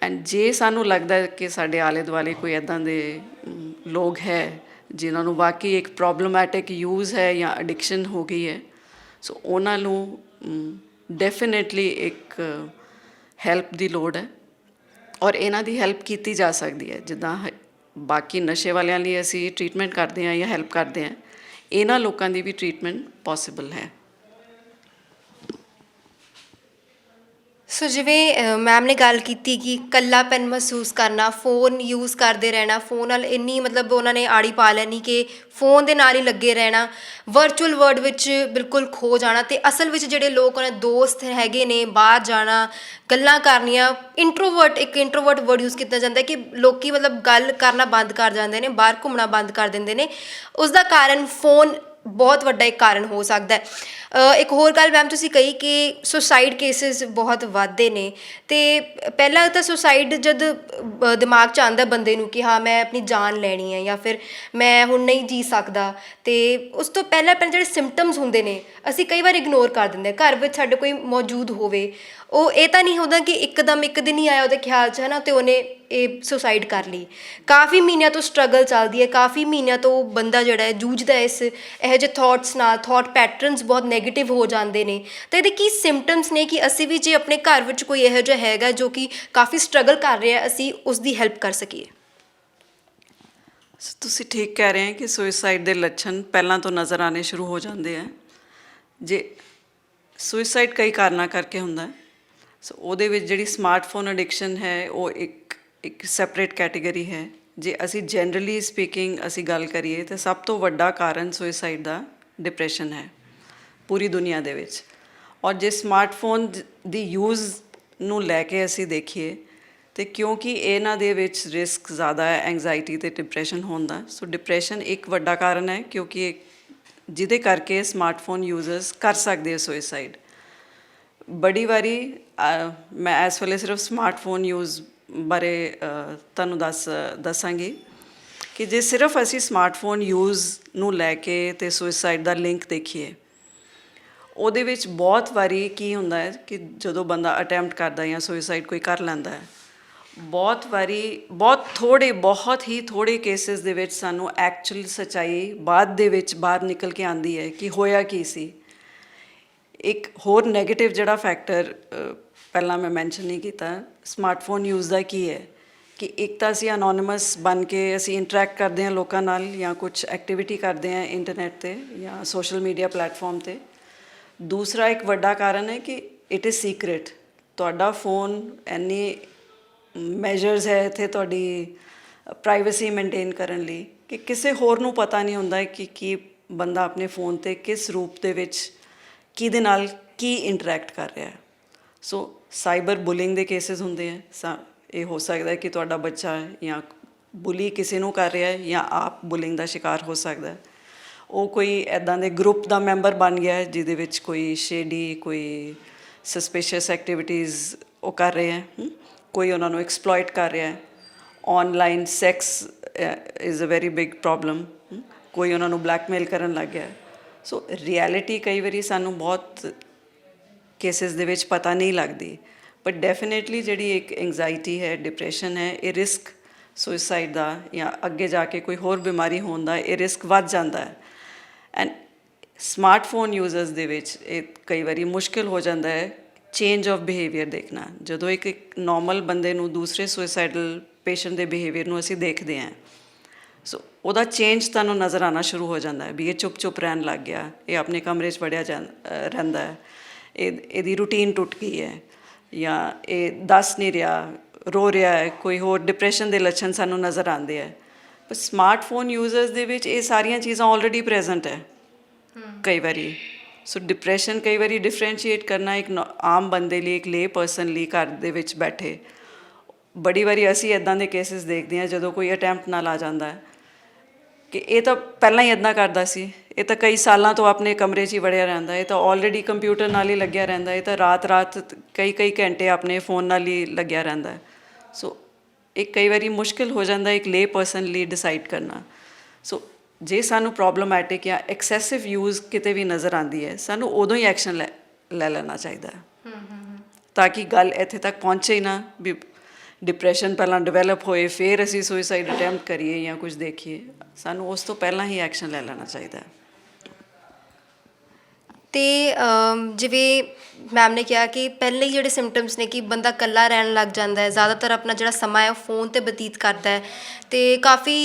ਐਂਡ ਜੇ ਸਾਨੂੰ ਲੱਗਦਾ ਕਿ ਸਾਡੇ ਆਲੇ ਦੁਆਲੇ ਕੋਈ ਇੱਦਾਂ ਦੇ ਲੋਕ ਹੈ ਜਿਨ੍ਹਾਂ ਨੂੰ ਵਾਕਈ ਇੱਕ ਪ੍ਰੋਬਲਮੈਟਿਕ ਯੂਜ਼ ਹੈ ਜਾਂ ਐਡਿਕਸ਼ਨ ਹੋ ਗਈ ਹੈ, ਸੋ ਉਹਨਾਂ ਨੂੰ ਡੈਫੀਨੇਟਲੀ ਇੱਕ ਹੈਲਪ ਦੀ ਲੋੜ ਹੈ, ਔਰ ਇਹਨਾਂ ਦੀ ਹੈਲਪ ਕੀਤੀ ਜਾ ਸਕਦੀ ਹੈ। ਜਿੱਦਾਂ ਬਾਕੀ ਨਸ਼ੇ ਵਾਲਿਆਂ ਲਈ ਅਸੀਂ ਟਰੀਟਮੈਂਟ ਕਰਦੇ ਹਾਂ ਜਾਂ ਹੈਲਪ ਕਰਦੇ ਹਾਂ, ਇਹਨਾਂ ਲੋਕਾਂ ਦੀ ਵੀ ਟਰੀਟਮੈਂਟ ਪੋਸੀਬਲ ਹੈ। ਸੋ ਜਿਵੇਂ ਮੈਮ ਨੇ ਗੱਲ ਕੀਤੀ ਕਿ ਇਕੱਲਾਪਨ ਮਹਿਸੂਸ ਕਰਨਾ, ਫੋਨ ਯੂਜ਼ ਕਰਦੇ ਰਹਿਣਾ, ਫੋਨ ਨਾਲ ਇੰਨੀ ਮਤਲਬ ਉਹਨਾਂ ਨੇ ਆੜੀ ਪਾ ਲੈਣੀ ਕਿ ਫੋਨ ਦੇ ਨਾਲ ਹੀ ਲੱਗੇ ਰਹਿਣਾ, ਵਰਚੁਅਲ ਵਰਲਡ ਵਿੱਚ ਬਿਲਕੁਲ ਖੋ ਜਾਣਾ, ਅਤੇ ਅਸਲ ਵਿੱਚ ਜਿਹੜੇ ਲੋਕ ਉਹਨਾਂ ਦੇ ਦੋਸਤ ਹੈਗੇ ਨੇ, ਬਾਹਰ ਜਾਣਾ, ਗੱਲਾਂ ਕਰਨੀਆਂ, ਇੰਟਰੋਵਰਟ ਵਰਡ ਯੂਜ਼ ਕੀਤਾ ਜਾਂਦਾ ਕਿ ਲੋਕੀ ਮਤਲਬ ਗੱਲ ਕਰਨਾ ਬੰਦ ਕਰ ਜਾਂਦੇ ਨੇ, ਬਾਹਰ ਘੁੰਮਣਾ ਬੰਦ ਕਰ ਦਿੰਦੇ ਨੇ। ਉਸ ਦਾ ਕਾਰਨ ਫੋਨ ਬਹੁਤ ਵੱਡਾ ਇੱਕ ਕਾਰਨ ਹੋ ਸਕਦਾ ਹੈ। ਇੱਕ ਹੋਰ ਗੱਲ ਮੈਮ ਤੁਸੀਂ ਕਹੀ ਕਿ ਸੁਸਾਈਡ ਕੇਸਿਸ ਬਹੁਤ ਵੱਧਦੇ ਨੇ, ਅਤੇ ਪਹਿਲਾਂ ਤਾਂ ਸੁਸਾਈਡ ਜਦ ਦਿਮਾਗ 'ਚ ਆਉਂਦਾ ਬੰਦੇ ਨੂੰ ਕਿ ਹਾਂ ਮੈਂ ਆਪਣੀ ਜਾਨ ਲੈਣੀ ਹੈ ਜਾਂ ਫਿਰ ਮੈਂ ਹੁਣ ਨਹੀਂ ਜੀ ਸਕਦਾ, ਅਤੇ ਉਸ ਤੋਂ ਪਹਿਲਾਂ ਜਿਹੜੇ ਸਿੰਪਟਮਸ ਹੁੰਦੇ ਨੇ ਅਸੀਂ ਕਈ ਵਾਰ ਇਗਨੋਰ ਕਰ ਦਿੰਦੇ ਹਾਂ। ਘਰ ਵਿੱਚ ਸਾਡੇ ਕੋਈ ਮੌਜੂਦ ਹੋਵੇ, ਉਹ ਇਹ ਤਾਂ ਨਹੀਂ ਹੁੰਦਾ ਕਿ ਇੱਕਦਮ ਇੱਕ ਦਿਨ ਹੀ ਆਇਆ ਉਹਦੇ ਖਿਆਲ 'ਚ, ਹੈ ਨਾ, ਅਤੇ ਉਹਨੇ ਇਹ ਸੁਸਾਈਡ ਕਰ ਲਈ। ਕਾਫੀ ਮਹੀਨਿਆਂ ਤੋਂ ਸਟਰਗਲ ਚੱਲਦੀ ਹੈ, ਕਾਫੀ ਮਹੀਨਿਆਂ ਤੋਂ ਬੰਦਾ ਜਿਹੜਾ ਹੈ ਜੂਝਦਾ ਇਹੋ ਜਿਹੇ ਥੋਟਸ ਨਾਲ, ਥੋਟ ਪੈਟਰਨਸ ਬਹੁਤ ਨੈਗੇਟਿਵ ਹੋ ਜਾਂਦੇ ਨੇ। ਤਾਂ ਇਹਦੇ ਕੀ ਸਿੰਪਟਮਸ ਨੇ ਕਿ ਅਸੀਂ ਵੀ ਜੇ ਆਪਣੇ ਘਰ ਵਿੱਚ ਕੋਈ ਇਹੋ ਜਿਹਾ ਹੈਗਾ ਜੋ ਕਿ ਕਾਫੀ ਸਟਰਗਲ ਕਰ ਰਿਹਾ, ਅਸੀਂ ਉਸ ਦੀ ਹੈਲਪ ਕਰ ਸਕੀਏ? ਤੁਸੀਂ ਠੀਕ ਕਹਿ ਰਹੇ ਹੋ ਕਿ ਸੁਇਸਾਈਡ ਦੇ ਲੱਛਣ ਪਹਿਲਾਂ ਤੋਂ ਨਜ਼ਰ ਆਉਣੇ ਸ਼ੁਰੂ ਹੋ ਜਾਂਦੇ ਹੈ। ਜੇ ਸੁਇਸਾਈਡ ਕਈ ਕਾਰਨਾਂ ਕਰਕੇ ਹੁੰਦਾ, ਸੋ ਉਹਦੇ ਵਿੱਚ ਜਿਹੜੀ ਸਮਾਰਟਫੋਨ ਐਡਿਕਸ਼ਨ ਹੈ ਉਹ ਇੱਕ ਸੈਪਰੇਟ ਕੈਟੇਗਰੀ ਹੈ। ਜੇ ਅਸੀਂ ਜਨਰਲੀ ਸਪੀਕਿੰਗ ਅਸੀਂ ਗੱਲ ਕਰੀਏ ਤਾਂ ਸਭ ਤੋਂ ਵੱਡਾ ਕਾਰਨ ਸੁਇਸਾਈਡ ਦਾ ਡਿਪਰੈਸ਼ਨ ਹੈ ਪੂਰੀ ਦੁਨੀਆ ਦੇ ਵਿੱਚ। ਔਰ ਜੇ ਸਮਾਰਟਫੋਨ ਦੀ ਯੂਜ਼ ਨੂੰ ਲੈ ਕੇ ਅਸੀਂ ਦੇਖੀਏ ਅਤੇ ਕਿਉਂਕਿ ਇਹਨਾਂ ਦੇ ਵਿੱਚ ਰਿਸਕ ਜ਼ਿਆਦਾ ਹੈ ਐਂਗਜ਼ਾਈਟੀ ਅਤੇ ਡਿਪਰੈਸ਼ਨ ਹੋਣ ਦਾ, ਸੋ ਡਿਪਰੈਸ਼ਨ ਇੱਕ ਵੱਡਾ ਕਾਰਨ ਹੈ ਕਿਉਂਕਿ ਜਿਹਦੇ ਕਰਕੇ ਸਮਾਰਟਫੋਨ ਯੂਜ਼ਰਸ ਕਰ ਸਕਦੇ ਆ ਸੁਇਸਾਈਡ। ਬੜੀ ਵਾਰੀ ਮੈਂ ਇਸ ਵੇਲੇ ਸਿਰਫ ਸਮਾਰਟਫੋਨ ਯੂਜ਼ ਬਾਰੇ ਤੁਹਾਨੂੰ ਦੱਸਾਂਗੀ ਕਿ ਜੇ ਸਿਰਫ ਅਸੀਂ ਸਮਾਰਟਫੋਨ ਯੂਜ਼ ਨੂੰ ਲੈ ਕੇ ਤੇ ਸੁਇਸਾਈਡ ਦਾ ਲਿੰਕ ਦੇਖੀਏ, ਉਹਦੇ ਵਿੱਚ ਬਹੁਤ ਵਾਰੀ ਕੀ ਹੁੰਦਾ ਹੈ ਕਿ ਜਦੋਂ ਬੰਦਾ ਅਟੈਂਪਟ ਕਰਦਾ ਜਾਂ ਸੁਇਸਾਈਡ ਕੋਈ ਕਰ ਲੈਂਦਾ ਹੈ, ਬਹੁਤ ਵਾਰੀ ਬਹੁਤ ਹੀ ਥੋੜ੍ਹੇ ਕੇਸਿਸ ਦੇ ਵਿੱਚ ਸਾਨੂੰ ਐਕਚੁਅਲ ਸੱਚਾਈ ਬਾਅਦ ਦੇ ਵਿੱਚ ਬਾਹਰ ਨਿਕਲ ਕੇ ਆਉਂਦੀ ਹੈ ਕਿ ਹੋਇਆ ਕੀ ਸੀ। ਇੱਕ ਹੋਰ ਨੈਗੇਟਿਵ ਜਿਹੜਾ ਫੈਕਟਰ ਪਹਿਲਾਂ ਮੈਂ ਮੈਂਸ਼ਨ ਨਹੀਂ ਕੀਤਾ ਸਮਾਰਟਫੋਨ ਯੂਜ਼ ਦਾ ਕੀ ਹੈ ਕਿ ਇੱਕ ਤਾਂ ਅਸੀਂ ਅਨੋਨਿਮਸ ਬਣ ਕੇ ਅਸੀਂ ਇੰਟਰੈਕਟ ਕਰਦੇ ਹਾਂ ਲੋਕਾਂ ਨਾਲ ਜਾਂ ਕੁਛ ਐਕਟੀਵਿਟੀ ਕਰਦੇ ਹਾਂ ਇੰਟਰਨੈਟ 'ਤੇ ਜਾਂ ਸੋਸ਼ਲ ਮੀਡੀਆ ਪਲੇਟਫਾਰਮ 'ਤੇ। ਦੂਸਰਾ ਇੱਕ ਵੱਡਾ ਕਾਰਨ ਹੈ ਕਿ ਇਟ ਇਜ਼ ਸੀਕ੍ਰੇਟ। ਤੁਹਾਡਾ ਫੋਨ ਇੰਨੀ ਮੈਜਰਸ ਹੈ ਇੱਥੇ ਤੁਹਾਡੀ ਪ੍ਰਾਈਵੇਸੀ ਮੇਨਟੇਨ ਕਰਨ ਲਈ ਕਿ ਕਿਸੇ ਹੋਰ ਨੂੰ ਪਤਾ ਨਹੀਂ ਹੁੰਦਾ ਕਿ ਕੀ ਬੰਦਾ ਆਪਣੇ ਫੋਨ 'ਤੇ ਕਿਸ ਰੂਪ ਦੇ ਵਿੱਚ ਕਿਹਦੇ ਨਾਲ ਕੀ ਇੰਟਰੈਕਟ ਕਰ ਰਿਹਾ ਹੈ। ਸੋ ਸਾਈਬਰ ਬੁਲਿੰਗ ਦੇ ਕੇਸਿਸ ਹੁੰਦੇ ਹੈ। ਇਹ ਹੋ ਸਕਦਾ ਹੈ ਕਿ ਤੁਹਾਡਾ ਬੱਚਾ ਜਾਂ ਬੁਲੀ ਕਿਸੇ ਨੂੰ ਕਰ ਰਿਹਾ ਹੈ ਜਾਂ ਆਪ ਬੁਲਿੰਗ ਦਾ ਸ਼ਿਕਾਰ ਹੋ ਸਕਦਾ ਹੈ। ਉਹ ਕੋਈ ਇੱਦਾਂ ਦੇ ਗਰੁੱਪ ਦਾ ਮੈਂਬਰ ਬਣ ਗਿਆ ਹੈ ਜਿਹਦੇ ਵਿੱਚ ਕੋਈ ਸ਼ੇਡੀ ਕੋਈ ਸਸਪੀਸ਼ੀਅਸ ਐਕਟੀਵਿਟੀਜ਼ ਉਹ ਕਰ ਰਹੇ ਹੈ, ਕੋਈ ਉਹਨਾਂ ਨੂੰ ਐਕਸਪਲੋਇਟ ਕਰ ਰਿਹਾ ਹੈ। Online sex is a very big problem, ਕੋਈ ਉਹਨਾਂ ਨੂੰ ਬਲੈਕਮੇਲ ਕਰਨ ਲੱਗ ਗਿਆ। ਸੋ ਰਿਐਲਿਟੀ ਕਈ ਵਾਰੀ ਸਾਨੂੰ ਬਹੁਤ ਕੇਸਿਸ ਦੇ ਵਿੱਚ ਪਤਾ ਨਹੀਂ ਲੱਗਦੀ, ਬਟ ਡੈਫੀਨੇਟਲੀ ਜਿਹੜੀ ਇੱਕ ਐਂਗਜ਼ਾਈਟੀ ਹੈ, ਡਿਪਰੈਸ਼ਨ ਹੈ, ਇਹ ਰਿਸਕ ਸੁਇਸਾਈਡ ਦਾ ਜਾਂ ਅੱਗੇ ਜਾ ਕੇ ਕੋਈ ਹੋਰ ਬਿਮਾਰੀ ਹੋਣ ਦਾ ਇਹ ਰਿਸਕ ਵੱਧ ਜਾਂਦਾ ਹੈ। ਐਂਡ ਸਮਾਰਟਫੋਨ ਯੂਜ਼ਰਸ ਦੇ ਵਿੱਚ ਇਹ ਕਈ ਵਾਰੀ ਮੁਸ਼ਕਿਲ ਹੋ ਜਾਂਦਾ ਹੈ ਚੇਂਜ ਆਫ ਬਿਹੇਵੀਅਰ ਦੇਖਣਾ। ਜਦੋਂ ਇੱਕ ਨੋਰਮਲ ਬੰਦੇ ਨੂੰ ਦੂਸਰੇ ਸੁਇਸਾਈਡਲ ਪੇਸ਼ੈਂਟ ਦੇ ਬਿਹੇਵੀਅਰ ਨੂੰ ਅਸੀਂ ਦੇਖਦੇ ਹਾਂ, ਸੋ ਉਹਦਾ ਚੇਂਜ ਤੁਹਾਨੂੰ ਨਜ਼ਰ ਆਉਣਾ ਸ਼ੁਰੂ ਹੋ ਜਾਂਦਾ ਹੈ ਵੀ ਇਹ ਚੁੱਪ ਰਹਿਣ ਲੱਗ ਗਿਆ, ਇਹ ਆਪਣੇ ਕਮਰੇ 'ਚ ਵੜਿਆ ਰਹਿੰਦਾ ਹੈ, ਇਹਦੀ ਰੂਟੀਨ ਟੁੱਟ ਗਈ ਹੈ, ਜਾਂ ਇਹ ਦੱਸ ਨਹੀਂ ਰਿਹਾ, ਰੋ ਰਿਹਾ ਹੈ, ਕੋਈ ਹੋਰ ਡਿਪਰੈਸ਼ਨ ਦੇ ਲੱਛਣ ਸਾਨੂੰ ਨਜ਼ਰ ਆਉਂਦੇ ਹੈ। ਪਰ ਸਮਾਰਟਫੋਨ ਯੂਜ਼ਰਸ ਦੇ ਵਿੱਚ ਇਹ ਸਾਰੀਆਂ ਚੀਜ਼ਾਂ ਆਲਰੇਡੀ ਪ੍ਰੈਜ਼ੈਂਟ ਹੈ ਕਈ ਵਾਰੀ। ਸੋ ਡਿਪਰੈਸ਼ਨ ਕਈ ਵਾਰੀ ਡਿਫਰੈਂਸ਼ੀਏਟ ਕਰਨਾ ਇੱਕ ਆਮ ਬੰਦੇ ਲਈ, ਇੱਕ ਲੇ ਪਰਸਨ ਲਈ ਘਰ ਦੇ ਵਿੱਚ ਬੈਠੇ, ਬੜੀ ਵਾਰੀ ਅਸੀਂ ਇੱਦਾਂ ਦੇ ਕੇਸਿਸ ਦੇਖਦੇ ਹਾਂ ਜਦੋਂ ਕੋਈ ਅਟੈਂਪਟ ਨਾਲ ਆ ਜਾਂਦਾ ਹੈ ਕਿ ਇਹ ਤਾਂ ਪਹਿਲਾਂ ਹੀ ਇੱਦਾਂ ਕਰਦਾ ਸੀ, ਇਹ ਤਾਂ ਕਈ ਸਾਲਾਂ ਤੋਂ ਆਪਣੇ ਕਮਰੇ 'ਚ ਹੀ ਵੜਿਆ ਰਹਿੰਦਾ, ਇਹ ਤਾਂ ਆਲਰੇਡੀ ਕੰਪਿਊਟਰ ਨਾਲ ਹੀ ਲੱਗਿਆ ਰਹਿੰਦਾ, ਇਹ ਤਾਂ ਰਾਤ ਕਈ ਘੰਟੇ ਆਪਣੇ ਫੋਨ ਨਾਲ ਹੀ ਲੱਗਿਆ ਰਹਿੰਦਾ। ਸੋ ਇਹ ਕਈ ਵਾਰੀ ਮੁਸ਼ਕਿਲ ਹੋ ਜਾਂਦਾ ਇੱਕ ਲੇ ਪਰਸਨ ਲਈ ਡਿਸਾਈਡ ਕਰਨਾ। ਸੋ ਜੇ ਸਾਨੂੰ ਪ੍ਰੋਬਲਮੈਟਿਕ ਜਾਂ ਐਕਸੈਸਿਵ ਯੂਜ਼ ਕਿਤੇ ਵੀ ਨਜ਼ਰ ਆਉਂਦੀ ਹੈ, ਸਾਨੂੰ ਉਦੋਂ ਹੀ ਐਕਸ਼ਨ ਲੈ ਲੈਣਾ ਚਾਹੀਦਾ ਤਾਂ ਕਿ ਗੱਲ ਇੱਥੇ ਤੱਕ ਪਹੁੰਚੇ ਹੀ ਨਾ ਵੀ ਡਿਪਰੈਸ਼ਨ ਪਹਿਲਾਂ ਡਿਵੈਲਪ ਹੋਏ ਫਿਰ ਅਸੀਂ ਸੁਇਸਾਈਡ ਅਟੈਂਪਟ ਕਰੀਏ ਜਾਂ ਕੁਝ ਦੇਖੀਏ। ਸਾਨੂੰ ਉਸ ਤੋਂ ਪਹਿਲਾਂ ਹੀ ਐਕਸ਼ਨ ਲੈ ਲੈਣਾ ਚਾਹੀਦਾ। ਅਤੇ ਜਿਵੇਂ ਮੈਮ ਨੇ ਕਿਹਾ ਕਿ ਪਹਿਲੇ ਹੀ ਜਿਹੜੇ ਸਿੰਪਟਮਸ ਨੇ ਕਿ ਬੰਦਾ ਇਕੱਲਾ ਰਹਿਣ ਲੱਗ ਜਾਂਦਾ ਹੈ, ਜ਼ਿਆਦਾਤਰ ਆਪਣਾ ਜਿਹੜਾ ਸਮਾਂ ਹੈ ਉਹ ਫੋਨ 'ਤੇ ਬਤੀਤ ਕਰਦਾ ਹੈ ਅਤੇ ਕਾਫੀ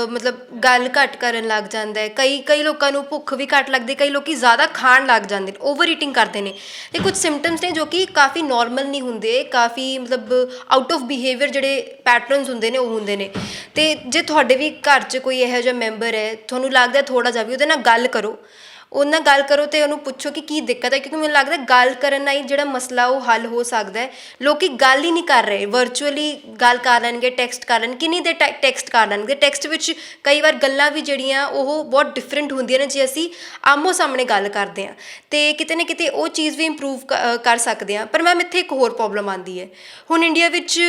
ਮਤਲਬ ਗੱਲ ਘੱਟ ਕਰਨ ਲੱਗ ਜਾਂਦਾ ਹੈ। ਕਈ ਲੋਕਾਂ ਨੂੰ ਭੁੱਖ ਵੀ ਘੱਟ ਲੱਗਦੀ, ਕਈ ਲੋਕ ਜ਼ਿਆਦਾ ਖਾਣ ਲੱਗ ਜਾਂਦੇ ਨੇ, ਓਵਰ ਈਟਿੰਗ ਕਰਦੇ ਨੇ। ਅਤੇ ਕੁਝ ਸਿੰਪਟਮਸ ਨੇ ਜੋ ਕਿ ਕਾਫੀ ਨੋਰਮਲ ਨਹੀਂ ਹੁੰਦੇ, ਕਾਫੀ ਮਤਲਬ ਆਊਟ ਆਫ ਬਿਹੇਵੀਅਰ ਜਿਹੜੇ ਪੈਟਰਨਸ ਹੁੰਦੇ ਨੇ ਉਹ ਹੁੰਦੇ ਨੇ। ਅਤੇ ਜੇ ਤੁਹਾਡੇ ਵੀ ਘਰ 'ਚ ਕੋਈ ਇਹੋ ਜਿਹਾ ਮੈਂਬਰ ਹੈ, ਤੁਹਾਨੂੰ ਲੱਗਦਾ ਥੋੜ੍ਹਾ ਜਿਹਾ ਵੀ, ਉਹਦੇ ਨਾਲ ਗੱਲ ਕਰੋ, ਉਹਦੇ ਨਾਲ ਗੱਲ ਕਰੋ ਅਤੇ ਉਹਨੂੰ ਪੁੱਛੋ ਕਿ ਕੀ ਦਿੱਕਤ ਹੈ, ਕਿਉਂਕਿ ਮੈਨੂੰ ਲੱਗਦਾ ਗੱਲ ਕਰਨ ਨਾਲ ਹੀ ਜਿਹੜਾ ਮਸਲਾ ਉਹ ਹੱਲ ਹੋ ਸਕਦਾ ਹੈ। ਲੋਕ ਗੱਲ ਹੀ ਨਹੀਂ ਕਰ ਰਹੇ, ਵਰਚੁਅਲੀ ਗੱਲ ਕਰ ਲੈਣਗੇ, ਟੈਕਸਟ ਕਰ ਲੈਣ, ਕਿੰਨੀ ਦੇਰ ਟੈਕਸਟ ਕਰ ਲੈਣਗੇ। ਟੈਕਸਟ ਵਿੱਚ ਕਈ ਵਾਰ ਗੱਲਾਂ ਵੀ ਜਿਹੜੀਆਂ ਉਹ ਬਹੁਤ ਡਿਫਰੈਂਟ ਹੁੰਦੀਆਂ ਨੇ ਜੇ ਅਸੀਂ ਆਮੋ ਸਾਹਮਣੇ ਗੱਲ ਕਰਦੇ ਹਾਂ, ਅਤੇ ਕਿਤੇ ਨਾ ਕਿਤੇ ਉਹ ਚੀਜ਼ ਵੀ ਇੰਪਰੂਵ ਕਰ ਸਕਦੇ ਹਾਂ। ਪਰ ਮੈਮ ਇੱਥੇ ਇੱਕ ਹੋਰ ਪ੍ਰੋਬਲਮ ਆਉਂਦੀ ਹੈ। ਹੁਣ ਇੰਡੀਆ ਵਿੱਚ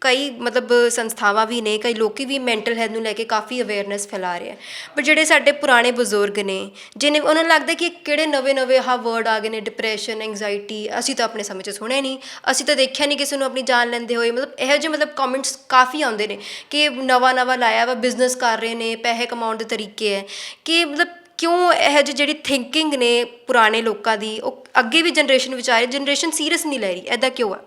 ਕਈ ਮਤਲਬ ਸੰਸਥਾਵਾਂ ਵੀ ਨੇ, ਕਈ ਲੋਕ ਵੀ ਮੈਂਟਲ ਹੈਲਥ ਨੂੰ ਲੈ ਕੇ ਕਾਫੀ ਅਵੇਅਰਨੈਸ ਫੈਲਾ ਰਹੇ ਆ, ਪਰ ਜਿਹੜੇ ਸਾਡੇ ਪੁਰਾਣੇ ਬਜ਼ੁਰਗ ਨੇ ਜਿਹਨੇ ਉਹਨਾਂ ਨੂੰ ਲੱਗਦਾ ਕਿ ਕਿਹੜੇ ਨਵੇਂ ਆਹ ਵਰਡ ਆ ਗਏ ਨੇ, ਡਿਪਰੈਸ਼ਨ, ਐਂਗਜ਼ਾਈਟੀ, ਅਸੀਂ ਤਾਂ ਆਪਣੇ ਸਮੇਂ 'ਚ ਸੁਣਿਆ ਨਹੀਂ, ਅਸੀਂ ਤਾਂ ਦੇਖਿਆ ਨਹੀਂ ਕਿਸੇ ਨੂੰ ਆਪਣੀ ਜਾਨ ਲੈਂਦੇ ਹੋਏ। ਮਤਲਬ ਇਹੋ ਜਿਹੇ ਮਤਲਬ ਕਮੈਂਟਸ ਕਾਫੀ ਆਉਂਦੇ ਨੇ ਕਿ ਨਵਾਂ ਲਾਇਆ ਵਾ, ਬਿਜ਼ਨਸ ਕਰ ਰਹੇ ਨੇ, ਪੈਸੇ ਕਮਾਉਣ ਦੇ ਤਰੀਕੇ ਹੈ, ਕਿ ਮਤਲਬ ਕਿਉਂ ਇਹੋ ਜਿਹੀ ਜਿਹੜੀ ਥਿੰਕਿੰਗ ਨੇ ਪੁਰਾਣੇ ਲੋਕਾਂ ਦੀ ਉਹ ਅੱਗੇ ਵੀ ਜਨਰੇਸ਼ਨ ਵਿੱਚ ਆ ਰਹੀ, ਜਨਰੇਸ਼ਨ ਸੀਰੀਅਸ ਨਹੀਂ ਲੈ ਰਹੀ, ਇੱਦਾਂ ਕਿਉਂ ਆ?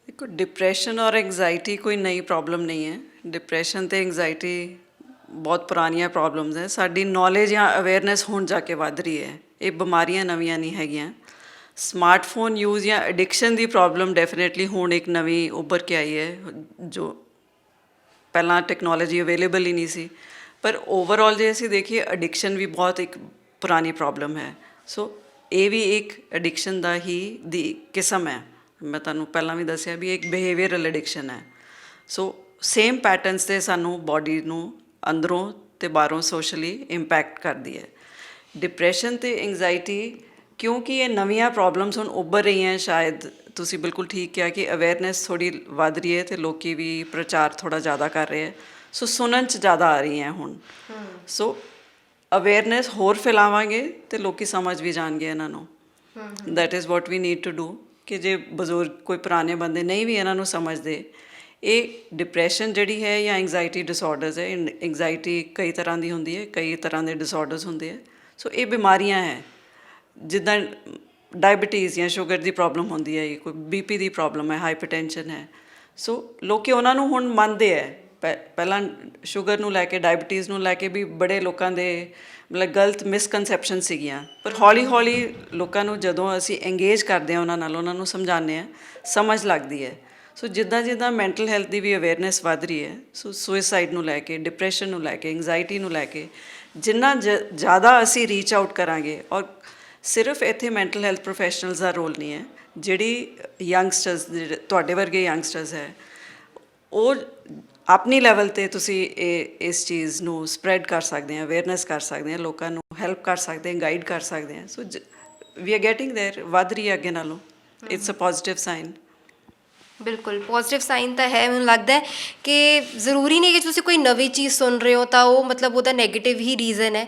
ਦੇਖੋ, ਡਿਪਰੈਸ਼ਨ ਔਰ ਐਂਗਜ਼ਾਇਟੀ ਕੋਈ ਨਈ ਪ੍ਰੋਬਲਮ ਨਹੀਂ ਹੈ। ਡਿਪਰੈਸ਼ਨ ਅਤੇ ਐਂਗਜ਼ਾਇਟੀ ਬਹੁਤ ਪੁਰਾਣੀਆਂ ਪ੍ਰੋਬਲਮਸ ਹੈ। ਸਾਡੀ ਨੌਲੇਜ ਜਾਂ ਅਵੇਅਰਨੈਸ ਹੁਣ ਜਾ ਕੇ ਵੱਧ ਰਹੀ ਹੈ, ਇਹ ਬਿਮਾਰੀਆਂ ਨਵੀਆਂ ਨਹੀਂ ਹੈਗੀਆਂ। ਸਮਾਰਟਫੋਨ ਯੂਜ਼ ਜਾਂ ਐਡਿਕਸ਼ਨ ਦੀ ਪ੍ਰੋਬਲਮ ਡੈਫੀਨੇਟਲੀ ਹੁਣ ਇੱਕ ਨਵੀਂ ਉੱਭਰ ਕੇ ਆਈ ਹੈ, ਜੋ ਪਹਿਲਾਂ ਟੈਕਨੋਲੋਜੀ ਅਵੇਲੇਬਲ ਹੀ ਨਹੀਂ ਸੀ। ਪਰ ਓਵਰਆਲ ਜੇ ਅਸੀਂ ਦੇਖੀਏ, ਐਡਿਕਸ਼ਨ ਵੀ ਬਹੁਤ ਇੱਕ ਪੁਰਾਣੀ ਪ੍ਰੋਬਲਮ ਹੈ। ਸੋ ਇਹ ਵੀ ਇੱਕ ਐਡਿਕਸ਼ਨ ਦਾ ਹੀ ਦੀ ਕਿਸਮ ਹੈ। ਮੈਂ ਤੁਹਾਨੂੰ ਪਹਿਲਾਂ ਵੀ ਦੱਸਿਆ ਵੀ ਇੱਕ ਬਿਹੇਵੀਅਰਲ ਐਡਿਕਸ਼ਨ ਹੈ। ਸੋ ਸੇਮ ਪੈਟਰਨਸ 'ਤੇ ਸਾਨੂੰ ਬਾਡੀ ਨੂੰ ਅੰਦਰੋਂ ਅਤੇ ਬਾਹਰੋਂ ਸੋਸ਼ਲੀ ਇੰਪੈਕਟ ਕਰਦੀ ਹੈ। ਡਿਪਰੈਸ਼ਨ ਅਤੇ ਐਂਗਜ਼ਾਇਟੀ ਕਿਉਂਕਿ ਇਹ ਨਵੀਆਂ ਪ੍ਰੋਬਲਮਸ ਹੁਣ ਉੱਭਰ ਰਹੀਆਂ, ਸ਼ਾਇਦ ਤੁਸੀਂ ਬਿਲਕੁਲ ਠੀਕ ਕਿਹਾ ਕਿ ਅਵੇਅਰਨੈਸ ਥੋੜ੍ਹੀ ਵੱਧ ਰਹੀ ਹੈ ਅਤੇ ਲੋਕੀ ਵੀ ਪ੍ਰਚਾਰ ਥੋੜ੍ਹਾ ਜ਼ਿਆਦਾ ਕਰ ਰਹੇ ਹੈ, ਸੋ ਸੁਣਨ 'ਚ ਜ਼ਿਆਦਾ ਆ ਰਹੀ ਹੈ ਹੁਣ। ਸੋ ਅਵੇਅਰਨੈਸ ਹੋਰ ਫੈਲਾਵਾਂਗੇ ਅਤੇ ਲੋਕੀ ਸਮਝ ਵੀ ਜਾਣਗੇ ਇਹਨਾਂ ਨੂੰ। That is what we need to do. ਕਿ ਜੇ ਬਜ਼ੁਰਗ ਕੋਈ ਪੁਰਾਣੇ ਬੰਦੇ ਨਹੀਂ ਵੀ ਇਹਨਾਂ ਨੂੰ ਸਮਝਦੇ, ਇਹ ਡਿਪਰੈਸ਼ਨ ਜਿਹੜੀ ਹੈ ਜਾਂ ਐਂਗਜ਼ਾਇਟੀ ਡਿਸਆਰਡਰਸ ਹੈ, ਐਂਗਜ਼ਾਇਟੀ ਕਈ ਤਰ੍ਹਾਂ ਦੀ ਹੁੰਦੀ ਹੈ, ਕਈ ਤਰ੍ਹਾਂ ਦੇ ਡਿਸਆਰਡਰਸ ਹੁੰਦੇ ਹੈ। ਸੋ ਇਹ ਬਿਮਾਰੀਆਂ ਹੈ, ਜਿੱਦਾਂ ਡਾਇਬਟੀਜ਼ ਜਾਂ ਸ਼ੂਗਰ ਦੀ ਪ੍ਰੋਬਲਮ ਹੁੰਦੀ ਹੈ, ਕੋਈ BP ਦੀ ਪ੍ਰੋਬਲਮ ਹੈ, ਹਾਈਪਰਟੈਂਸ਼ਨ ਹੈ। ਸੋ ਲੋਕ ਉਹਨਾਂ ਨੂੰ ਹੁਣ ਮੰਨਦੇ ਹੈ। ਪਹਿਲਾਂ ਸ਼ੂਗਰ ਨੂੰ ਲੈ ਕੇ, ਡਾਇਬਟੀਜ਼ ਨੂੰ ਲੈ ਕੇ ਵੀ ਬੜੇ ਲੋਕਾਂ ਦੇ ਮਤਲਬ ਗਲਤ ਮਿਸਕਨਸੈਪਸ਼ਨ ਸੀਗੀਆਂ, ਪਰ ਹੌਲੀ ਹੌਲੀ ਲੋਕਾਂ ਨੂੰ ਜਦੋਂ ਅਸੀਂ ਇੰਗੇਜ ਕਰਦੇ ਹਾਂ ਉਹਨਾਂ ਨਾਲ, ਉਹਨਾਂ ਨੂੰ ਸਮਝਾਉਂਦੇ ਹਾਂ, ਸਮਝ ਲੱਗਦੀ ਹੈ। ਸੋ ਜਿੱਦਾਂ ਜਿੱਦਾਂ ਮੈਂਟਲ ਹੈਲਥ ਦੀ ਵੀ ਅਵੇਅਰਨੈਸ ਵੱਧ ਰਹੀ ਹੈ, ਸੋ ਸੁਇਸਾਈਡ ਨੂੰ ਲੈ ਕੇ, ਡਿਪਰੈਸ਼ਨ ਨੂੰ ਲੈ ਕੇ, ਐਂਗਜ਼ਾਇਟੀ ਨੂੰ ਲੈ ਕੇ ਜਿੰਨਾ ਜ਼ਿਆਦਾ ਅਸੀਂ ਰੀਚ ਆਊਟ ਕਰਾਂਗੇ, ਔਰ ਸਿਰਫ ਇੱਥੇ ਮੈਂਟਲ ਹੈਲਥ ਪ੍ਰੋਫੈਸ਼ਨਲਸ ਦਾ ਰੋਲ ਨਹੀਂ ਹੈ, ਜਿਹੜੀ ਯੰਗਸਟਰਸ ਜਿਹੜੇ ਤੁਹਾਡੇ ਵਰਗੇ ਯੰਗਸਟਰਸ ਹੈ, ਉਹ ਆਪਣੀ ਲੈਵਲ 'ਤੇ ਤੁਸੀਂ ਇਸ ਚੀਜ਼ ਨੂੰ ਸਪਰੈਡ ਕਰ ਸਕਦੇ ਹਾਂ, ਅਵੇਅਰਨੈਸ ਕਰ ਸਕਦੇ ਹਾਂ, ਲੋਕਾਂ ਨੂੰ ਹੈਲਪ ਕਰ ਸਕਦੇ ਹਾਂ, ਗਾਈਡ ਕਰ ਸਕਦੇ ਹਾਂ। So we are getting there, ਵੱਧ ਰਹੀ ਹੈ ਅੱਗੇ ਨਾਲੋਂ। It's a positive sign. ਬਿਲਕੁਲ ਪੋਜ਼ਿਟਿਵ ਸਾਈਨ ਤਾਂ ਹੈ। ਮੈਨੂੰ ਲੱਗਦਾ ਹੈ ਕਿ ਜ਼ਰੂਰੀ ਨਹੀਂ ਕਿ ਤੁਸੀਂ ਕੋਈ ਨਵੀਂ ਚੀਜ਼ ਸੁਣ ਰਹੇ ਹੋ ਤਾਂ ਉਹ ਮਤਲਬ ਉਹਦਾ ਨੈਗੇਟਿਵ ਹੀ ਰੀਜ਼ਨ ਹੈ।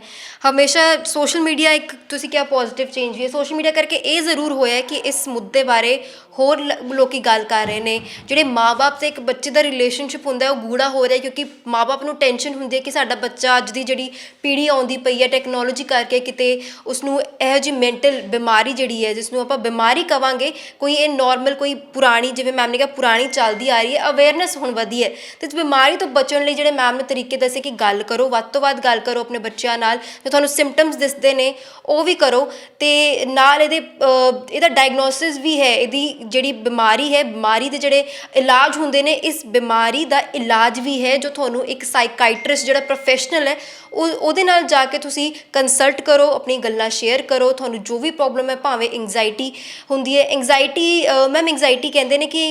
ਹਮੇਸ਼ਾ ਸੋਸ਼ਲ ਮੀਡੀਆ ਇੱਕ ਤੁਸੀਂ ਕਿਹਾ ਪੋਜ਼ਿਟਿਵ ਚੇਂਜ ਵੀ ਹੈ। ਸੋਸ਼ਲ ਮੀਡੀਆ ਕਰਕੇ ਇਹ ਜ਼ਰੂਰ ਹੋਇਆ ਕਿ ਇਸ ਮੁੱਦੇ ਬਾਰੇ ਹੋਰ ਲੋਕੀ ਗੱਲ ਕਰ ਰਹੇ ਨੇ। ਜਿਹੜੇ ਮਾਂ-ਬਾਪ ਅਤੇ ਇੱਕ ਬੱਚੇ ਦਾ ਰਿਲੇਸ਼ਨਸ਼ਿਪ ਹੁੰਦਾ ਉਹ ਗੂੜਾ ਹੋ ਰਿਹਾ, ਕਿਉਂਕਿ ਮਾਂ-ਬਾਪ ਨੂੰ ਟੈਨਸ਼ਨ ਹੁੰਦੀ ਹੈ ਕਿ ਸਾਡਾ ਬੱਚਾ, ਅੱਜ ਦੀ ਜਿਹੜੀ ਪੀੜ੍ਹੀ ਆਉਂਦੀ ਪਈ ਹੈ ਟੈਕਨੋਲੋਜੀ ਕਰਕੇ, ਕਿਤੇ ਉਸਨੂੰ ਇਹੋ ਜਿਹੀ ਮੈਂਟਲ ਬਿਮਾਰੀ ਜਿਹੜੀ ਹੈ, ਜਿਸ ਨੂੰ ਆਪਾਂ ਬਿਮਾਰੀ ਕਹਾਂਗੇ, ਕੋਈ ਇਹ ਨੋਰਮਲ ਕੋਈ ਪੁਰਾਣੀ, ਜਿਵੇਂ ਮੈਮ ਨੇ ਕਿਹਾ ਪੁਰਾਣੀ ਚੱਲਦੀ ਆ ਰਹੀ ਹੈ। ਅਵੇਅਰਨੈਸ ਹੁਣ ਵਧੀ ਹੈ ਅਤੇ ਇਸ ਬਿਮਾਰੀ ਤੋਂ ਬਚਣ ਲਈ ਜਿਹੜੇ ਮੈਮ ਨੇ ਤਰੀਕੇ ਦੱਸੇ ਕਿ ਗੱਲ ਕਰੋ, ਵੱਧ ਤੋਂ ਵੱਧ ਗੱਲ ਕਰੋ ਆਪਣੇ ਬੱਚਿਆਂ ਨਾਲ। ਜੋ ਤੁਹਾਨੂੰ ਸਿੰਪਟਮਸ ਦਿਸਦੇ ਨੇ ਉਹ ਵੀ ਕਰੋ, ਅਤੇ ਨਾਲ ਇਹਦਾ ਡਾਇਗਨੋਸਿਸ ਵੀ ਹੈ। ਇਹਦੀ ਜਿਹੜੀ ਬਿਮਾਰੀ ਹੈ, ਬਿਮਾਰੀ ਦੇ ਜਿਹੜੇ ਇਲਾਜ ਹੁੰਦੇ ਨੇ, ਇਸ ਬਿਮਾਰੀ ਦਾ ਇਲਾਜ ਵੀ ਹੈ ਜੋ ਤੁਹਾਨੂੰ ਇੱਕ ਸਾਈਕਾਈਟਰਿਸਟ ਜਿਹੜਾ ਪ੍ਰੋਫੈਸ਼ਨਲ ਹੈ ਉਹਦੇ ਨਾਲ ਜਾ ਕੇ ਤੁਸੀਂ ਕੰਸਲਟ ਕਰੋ, ਆਪਣੀ ਗੱਲਾਂ ਸ਼ੇਅਰ ਕਰੋ। ਤੁਹਾਨੂੰ ਜੋ ਵੀ ਪ੍ਰੋਬਲਮ ਹੈ, ਭਾਵੇਂ ਐਂਗਜ਼ਾਇਟੀ ਹੁੰਦੀ ਹੈ, ਐਂਗਜ਼ਾਇਟੀ ਕਹਿੰਦੇ ਨੇ ਕਿ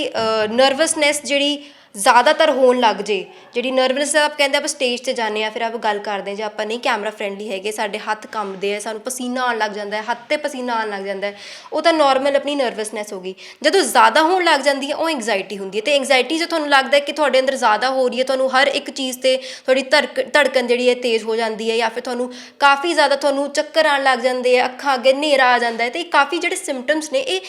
ਨਰਵਸਨੈਸ ਜਿਹੜੀ ਜ਼ਿਆਦਾਤਰ ਹੋਣ ਲੱਗ ਜੇ, ਜਿਹੜੀ ਨਰਵਸਨੈਸ ਆਪ ਕਹਿੰਦੇ ਆਪਾਂ ਸਟੇਜ 'ਤੇ ਜਾਂਦੇ ਹਾਂ, ਫਿਰ ਆਪਾਂ ਗੱਲ ਕਰਦੇ ਹਾਂ, ਜੇ ਆਪਾਂ ਨਹੀਂ ਕੈਮਰਾ ਫਰੈਂਡਲੀ ਹੈਗੇ, ਸਾਡੇ ਹੱਥ ਕੰਬਦੇ ਆ, ਸਾਨੂੰ ਪਸੀਨਾ ਆਉਣ ਲੱਗ ਜਾਂਦਾ ਹੈ, ਹੱਥ 'ਤੇ ਪਸੀਨਾ ਆਉਣ ਲੱਗ ਜਾਂਦਾ ਹੈ, ਉਹ ਤਾਂ ਨੋਰਮਲ ਆਪਣੀ ਨਰਵਸਨੈਸ ਹੋ ਗਈ। ਜਦੋਂ ਜ਼ਿਆਦਾ ਹੋਣ ਲੱਗ ਜਾਂਦੀ ਹੈ ਉਹ ਐਂਗਜ਼ਾਇਟੀ ਹੁੰਦੀ ਹੈ। ਅਤੇ ਐਂਗਜ਼ਾਇਟੀ 'ਚ ਤੁਹਾਨੂੰ ਲੱਗਦਾ ਕਿ ਤੁਹਾਡੇ ਅੰਦਰ ਜ਼ਿਆਦਾ ਹੋ ਰਹੀ ਹੈ, ਤੁਹਾਨੂੰ ਹਰ ਇੱਕ ਚੀਜ਼ 'ਤੇ ਤੁਹਾਡੀ ਧੜਕਣ ਜਿਹੜੀ ਹੈ ਤੇਜ਼ ਹੋ ਜਾਂਦੀ ਹੈ, ਜਾਂ ਫਿਰ ਤੁਹਾਨੂੰ ਕਾਫੀ ਜ਼ਿਆਦਾ ਤੁਹਾਨੂੰ ਚੱਕਰ ਆਉਣ ਲੱਗ ਜਾਂਦੇ ਆ, ਅੱਖਾਂ ਅੱਗੇ ਹਨੇਰਾ ਆ ਜਾਂਦਾ ਹੈ। ਅਤੇ ਕਾਫੀ ਜਿਹੜੇ ਸਿੰਪਟਮਸ ਨੇ ਇਹ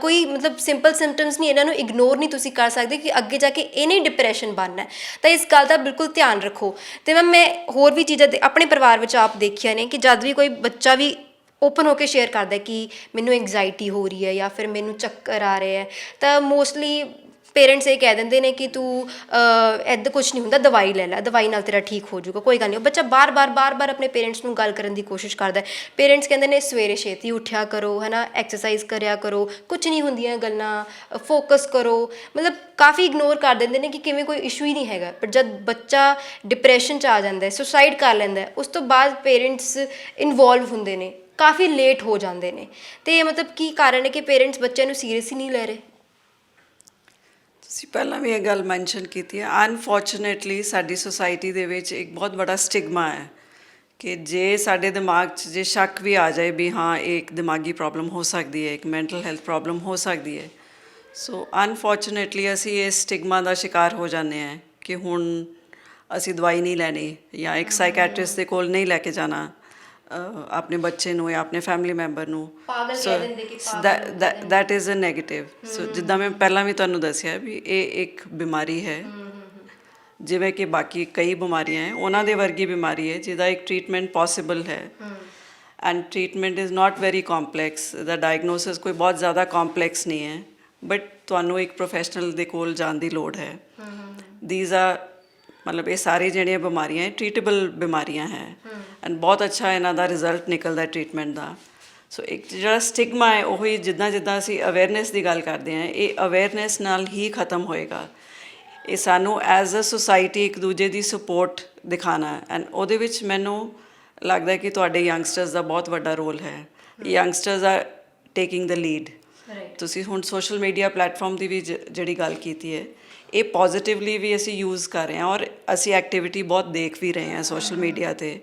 ਕੋਈ ਮਤਲਬ ਸਿੰਪਲ ਸਿੰਪਟਮਸ ਨਹੀਂ, ਇਹਨਾਂ ਨੂੰ ਇਗਨੋਰ ਨਹੀਂ ਤੁਸੀਂ ਕਰ ਸਕਦੇ ਕਿ ਅੱਗੇ ਜਾ ਕੇ ਇਹਨੇ ਡਿਪਰੈਸ਼ਨ ਬਣਨਾ। ਤਾਂ ਇਸ ਗੱਲ ਦਾ ਬਿਲਕੁਲ ਧਿਆਨ ਰੱਖੋ। ਅਤੇ ਮੈਮ ਮੈਂ ਹੋਰ ਵੀ ਚੀਜ਼ਾਂ ਆਪਣੇ ਪਰਿਵਾਰ ਵਿੱਚ ਆਪ ਦੇਖੀਆਂ ਨੇ ਕਿ ਜਦ ਵੀ ਕੋਈ ਬੱਚਾ ਵੀ ਓਪਨ ਹੋ ਕੇ ਸ਼ੇਅਰ ਕਰਦਾ ਕਿ ਮੈਨੂੰ ਐਂਗਜ਼ਾਇਟੀ ਹੋ ਰਹੀ ਹੈ ਜਾਂ ਫਿਰ ਮੈਨੂੰ ਚੱਕਰ ਆ ਰਿਹਾ ਹੈ, ਤਾਂ ਮੋਸਟਲੀ ਪੇਰੈਂਟਸ ਇਹ ਕਹਿ ਦਿੰਦੇ ਨੇ ਕਿ ਤੂੰ ਇੱਦਾਂ ਕੁਛ ਨਹੀਂ ਹੁੰਦਾ, ਦਵਾਈ ਲੈ ਲੈ, ਦਵਾਈ ਨਾਲ ਤੇਰਾ ਠੀਕ ਹੋ ਜਾਊਗਾ, ਕੋਈ ਗੱਲ ਨਹੀਂ। ਉਹ ਬੱਚਾ ਬਾਰ-ਬਾਰ ਆਪਣੇ ਪੇਰੈਂਟਸ ਨੂੰ ਗੱਲ ਕਰਨ ਦੀ ਕੋਸ਼ਿਸ਼ ਕਰਦਾ। ਪੇਰੈਂਟਸ ਕਹਿੰਦੇ ਨੇ ਸਵੇਰੇ ਛੇਤੀ ਉੱਠਿਆ ਕਰੋ, ਹੈ ਨਾ, ਐਕਸਰਸਾਈਜ਼ ਕਰਿਆ ਕਰੋ, ਕੁਛ ਨਹੀਂ ਹੁੰਦੀਆਂ ਗੱਲਾਂ, ਫੋਕਸ ਕਰੋ, ਮਤਲਬ ਕਾਫੀ ਇਗਨੋਰ ਕਰ ਦਿੰਦੇ ਨੇ ਕਿ ਕਿਵੇਂ ਕੋਈ ਇਸ਼ੂ ਹੀ ਨਹੀਂ ਹੈਗਾ। ਪਰ ਜਦ ਬੱਚਾ ਡਿਪਰੈਸ਼ਨ 'ਚ ਆ ਜਾਂਦਾ, ਸੁਸਾਈਡ ਕਰ ਲੈਂਦਾ, ਉਸ ਤੋਂ ਬਾਅਦ ਪੇਰੈਂਟਸ ਇਨਵੋਲਵ ਹੁੰਦੇ ਨੇ, ਕਾਫੀ ਲੇਟ ਹੋ ਜਾਂਦੇ ਨੇ। ਅਤੇ ਮਤਲਬ ਕੀ ਕਾਰਨ ਹੈ ਕਿ ਪੇਰੈਂਟਸ ਬੱਚਿਆਂ ਨੂੰ ਸੀਰੀਅਸ ਹੀ ਨਹੀਂ ਲੈ ਰਹੇ? ਤੁਸੀਂ ਪਹਿਲਾਂ ਵੀ ਇਹ ਗੱਲ ਮੈਂਸ਼ਨ ਕੀਤੀ ਹੈ। ਅਨਫੋਰਚੂਨੇਟਲੀ ਸਾਡੀ ਸੁਸਾਇਟੀ ਦੇ ਵਿੱਚ ਇੱਕ ਬਹੁਤ ਬੜਾ ਸਟਿਗਮਾ ਹੈ ਕਿ ਜੇ ਸਾਡੇ ਦਿਮਾਗ 'ਚ ਜੇ ਸ਼ੱਕ ਵੀ ਆ ਜਾਏ ਵੀ ਹਾਂ ਇਹ ਇੱਕ ਦਿਮਾਗੀ ਪ੍ਰੋਬਲਮ ਹੋ ਸਕਦੀ ਹੈ, ਇੱਕ ਮੈਂਟਲ ਹੈਲਥ ਪ੍ਰੋਬਲਮ ਹੋ ਸਕਦੀ ਹੈ, ਸੋ ਅਨਫੋਰਚੂਨੇਟਲੀ ਅਸੀਂ ਇਸ ਸਟਿਗਮਾ ਦਾ ਸ਼ਿਕਾਰ ਹੋ ਜਾਂਦੇ ਹਾਂ ਕਿ ਹੁਣ ਅਸੀਂ ਦਵਾਈ ਨਹੀਂ ਲੈਣੀ ਜਾਂ ਇੱਕ ਸਾਈਕੈਟਰਿਸਟ ਦੇ ਕੋਲ ਨਹੀਂ ਲੈ ਕੇ ਜਾਣਾ ਆਪਣੇ ਬੱਚੇ ਨੂੰ ਜਾਂ ਆਪਣੇ ਫੈਮਿਲੀ ਮੈਂਬਰ ਨੂੰ। So that is a negative. So ਜਿੱਦਾਂ ਮੈਂ ਪਹਿਲਾਂ ਵੀ ਤੁਹਾਨੂੰ ਦੱਸਿਆ ਵੀ ਇਹ ਇੱਕ ਬਿਮਾਰੀ ਹੈ, ਜਿਵੇਂ ਕਿ ਬਾਕੀ ਕਈ ਬਿਮਾਰੀਆਂ ਹੈ, ਉਹਨਾਂ ਦੇ ਵਰਗੀ ਬਿਮਾਰੀ ਹੈ ਜਿਹਦਾ ਇੱਕ ਟਰੀਟਮੈਂਟ ਪੋਸੀਬਲ ਹੈ। And treatment is not very complex. The diagnosis ਕੋਈ ਬਹੁਤ ਜ਼ਿਆਦਾ ਕੰਪਲੈਕਸ ਨਹੀਂ ਹੈ, ਬਟ ਤੁਹਾਨੂੰ ਇੱਕ ਪ੍ਰੋਫੈਸ਼ਨਲ ਦੇ ਕੋਲ ਜਾਣ ਦੀ ਲੋੜ ਹੈ। ਦੀਜ਼ ਆਰ ਮਤਲਬ ਇਹ ਸਾਰੀ ਜਿਹੜੀਆਂ ਬਿਮਾਰੀਆਂ ਹੈ ਟਰੀਟੇਬਲ ਬਿਮਾਰੀਆਂ ਹੈ, ਐਂਡ ਬਹੁਤ ਅੱਛਾ ਇਹਨਾਂ ਦਾ ਰਿਜ਼ਲਟ ਨਿਕਲਦਾ ਟਰੀਟਮੈਂਟ ਦਾ। ਸੋ ਇੱਕ ਜਿਹੜਾ ਸਟਿਗਮਾ ਹੈ ਉਹੀ ਜਿੱਦਾਂ ਜਿੱਦਾਂ ਅਸੀਂ ਅਵੇਅਰਨੈਸ ਦੀ ਗੱਲ ਕਰਦੇ ਹਾਂ, ਇਹ ਅਵੇਅਰਨੈਸ ਨਾਲ ਹੀ ਖ਼ਤਮ ਹੋਏਗਾ। ਇਹ ਸਾਨੂੰ ਐਜ਼ ਅ ਸੁਸਾਇਟੀ ਇੱਕ ਦੂਜੇ ਦੀ ਸਪੋਰਟ ਦਿਖਾਉਣਾ, ਐਂਡ ਉਹਦੇ ਵਿੱਚ ਮੈਨੂੰ ਲੱਗਦਾ ਕਿ ਤੁਹਾਡੇ ਯੰਗਸਟਰਸ ਦਾ ਬਹੁਤ ਵੱਡਾ ਰੋਲ ਹੈ। ਯੰਗਸਟਰਸ ਆਰ ਟੇਕਿੰਗ ਦ ਲੀਡ। ਤੁਸੀਂ ਹੁਣ ਸੋਸ਼ਲ ਮੀਡੀਆ ਪਲੇਟਫਾਰਮ ਦੀ ਵੀ ਜਿਹੜੀ ਗੱਲ ਕੀਤੀ ਹੈ, ਇਹ ਪੋਜ਼ੀਟਿਵਲੀ ਵੀ ਅਸੀਂ ਯੂਜ਼ ਕਰ ਰਹੇ ਹਾਂ, ਔਰ ਅਸੀਂ ਐਕਟੀਵਿਟੀ ਬਹੁਤ ਦੇਖ ਵੀ ਰਹੇ ਹਾਂ ਸੋਸ਼ਲ ਮੀਡੀਆ 'ਤੇ